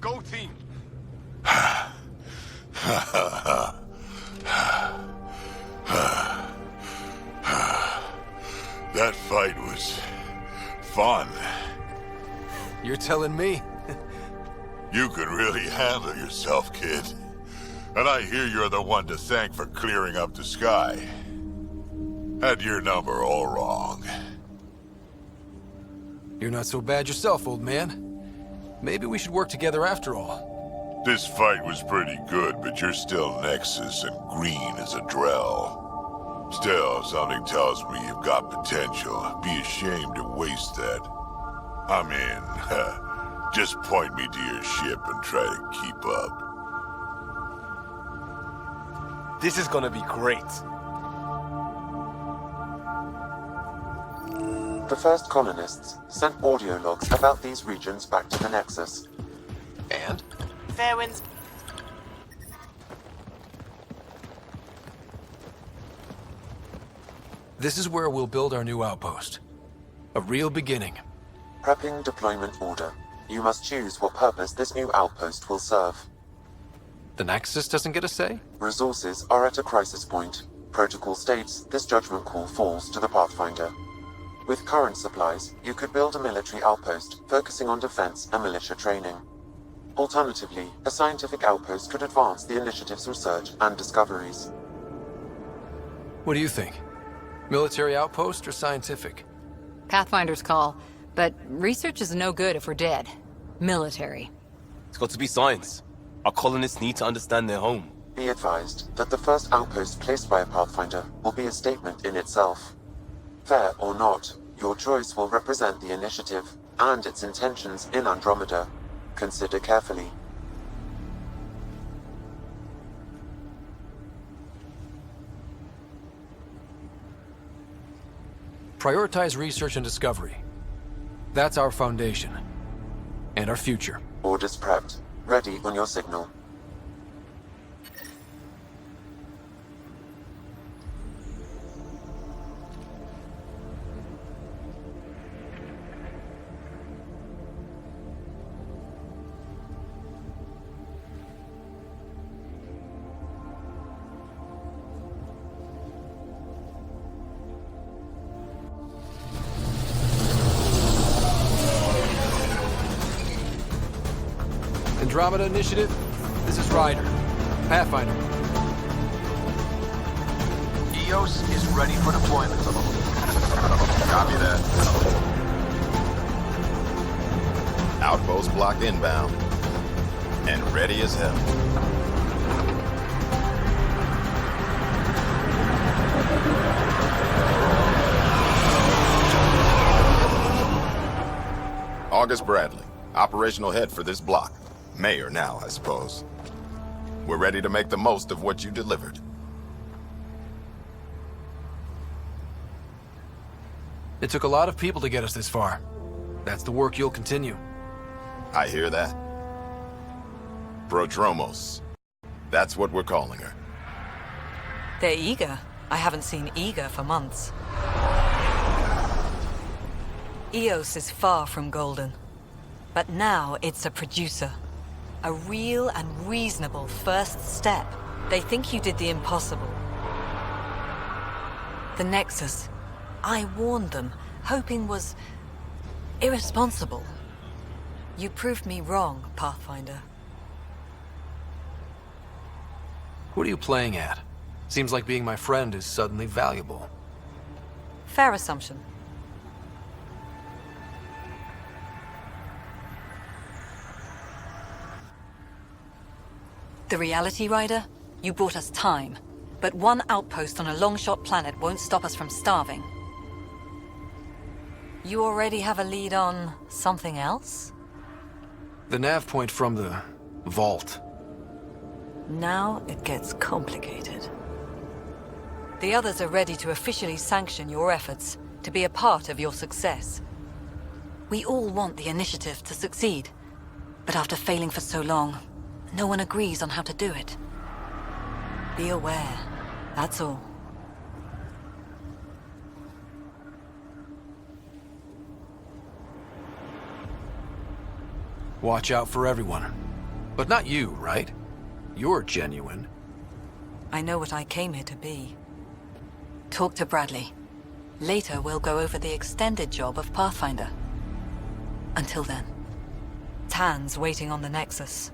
Go team. That fight was fun. You're telling me? You could really handle yourself, kid. And I hear you're the one to thank for clearing up the sky. Had your number all wrong. You're not so bad yourself, old man. Maybe we should work together after all. This fight was pretty good, but you're still Nexus and green as a Drell. Still, something tells me you've got potential. Be ashamed to waste that. I'm in. Just point me to your ship and try to keep up. This is gonna be great. The first colonists sent audio logs about these regions back to the Nexus. And? Fair winds. This is where we'll build our new outpost. A real beginning. Prepping deployment order. You must choose what purpose this new outpost will serve. The Nexus doesn't get a say? Resources are at a crisis point. Protocol states this judgment call falls to the Pathfinder. With current supplies, you could build a military outpost focusing on defense and militia training. Alternatively, a scientific outpost could advance the initiative's research and discoveries. What do you think? Military outpost or scientific? Pathfinder's call, but research is no good if we're dead. Military. It's got to be science. Our colonists need to understand their home. Be advised that the first outpost placed by a Pathfinder will be a statement in itself. Fair or not, your choice will represent the initiative and its intentions in Andromeda. Consider carefully. Prioritize research and discovery. That's our foundation. And our future. Orders prepped. Ready on your signal. Andromeda Initiative, this is Ryder. Pathfinder. EOS is ready for deployment. Copy that. Outpost blocked inbound. And ready as hell. August Bradley, operational head for this block. Mayor now, I suppose. We're ready to make the most of what you delivered. It took a lot of people to get us this far. That's the work you'll continue. I hear that. Prodromos. That's what we're calling her. They're eager. I haven't seen eager for months. EOS is far from golden. But now it's a producer. A real and reasonable first step. They think you did the impossible. The Nexus. I warned them, hoping was irresponsible. You proved me wrong, Pathfinder. What are you playing at? Seems like being my friend is suddenly valuable. Fair assumption. The Reality Rider? You brought us time. But one outpost on a long-shot planet won't stop us from starving. You already have a lead on something else? The nav point from the vault. Now it gets complicated. The others are ready to officially sanction your efforts, to be a part of your success. We all want the initiative to succeed, but after failing for so long, no one agrees on how to do it. Be aware, that's all. Watch out for everyone. But not you, right? You're genuine. I know what I came here to be. Talk to Bradley. Later, we'll go over the extended job of Pathfinder. Until then, Tan's waiting on the Nexus.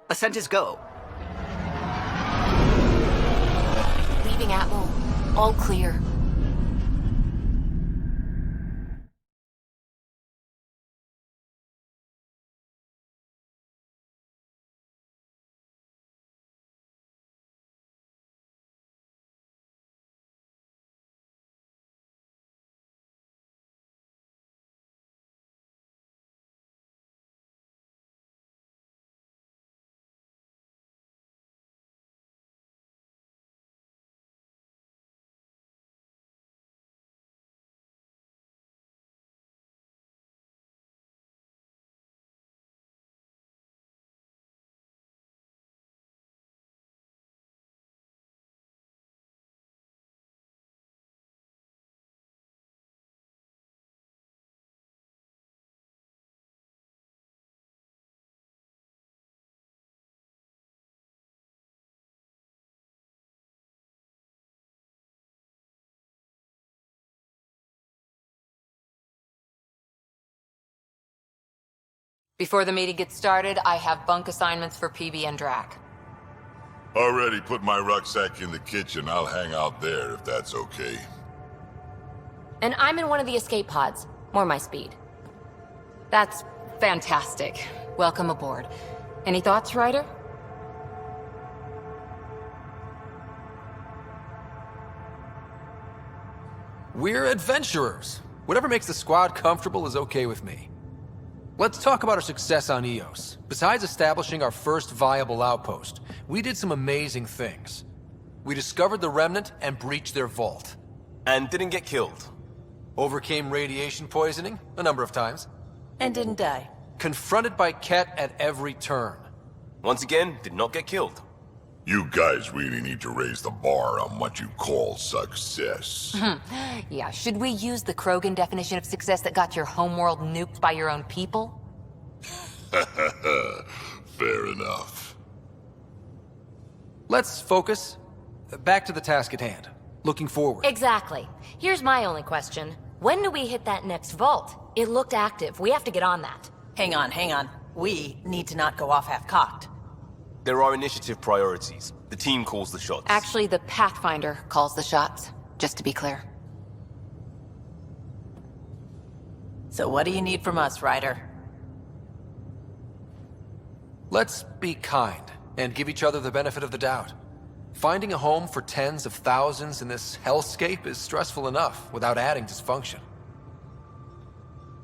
Ascent is go. Leaving Atmo. All clear. Before the meeting gets started, I have bunk assignments for PB and Drac. Already put my rucksack in the kitchen. I'll hang out there if that's okay. And I'm in one of the escape pods. More my speed. That's fantastic. Welcome aboard. Any thoughts, Ryder? We're adventurers. Whatever makes the squad comfortable is okay with me. Let's talk about our success on Eos. Besides establishing our first viable outpost, we did some amazing things. We discovered the Remnant and breached their vault. And didn't get killed. Overcame radiation poisoning a number of times. And didn't die. Confronted by Ket at every turn. Once again, did not get killed. You guys really need to raise the bar on what you call success. Yeah, should we use the Krogan definition of success that got your homeworld nuked by your own people? Fair enough. Let's focus. Back to the task at hand. Looking forward. Exactly. Here's my only question. When do we hit that next vault? It looked active. We have to get on that. Hang on. We need to not go off half-cocked. There are initiative priorities. The team calls the shots. Actually, the Pathfinder calls the shots, just to be clear. So what do you need from us, Ryder? Let's be kind and give each other the benefit of the doubt. Finding a home for tens of thousands in this hellscape is stressful enough without adding dysfunction.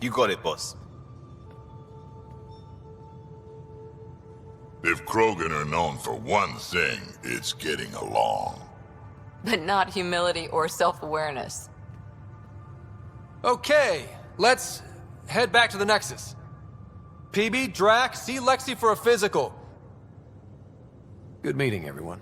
You got it, boss. If Krogan are known for one thing, it's getting along. But not humility or self-awareness. Okay, let's head back to the Nexus. PB, Drac, see Lexi for a physical. Good meeting, everyone.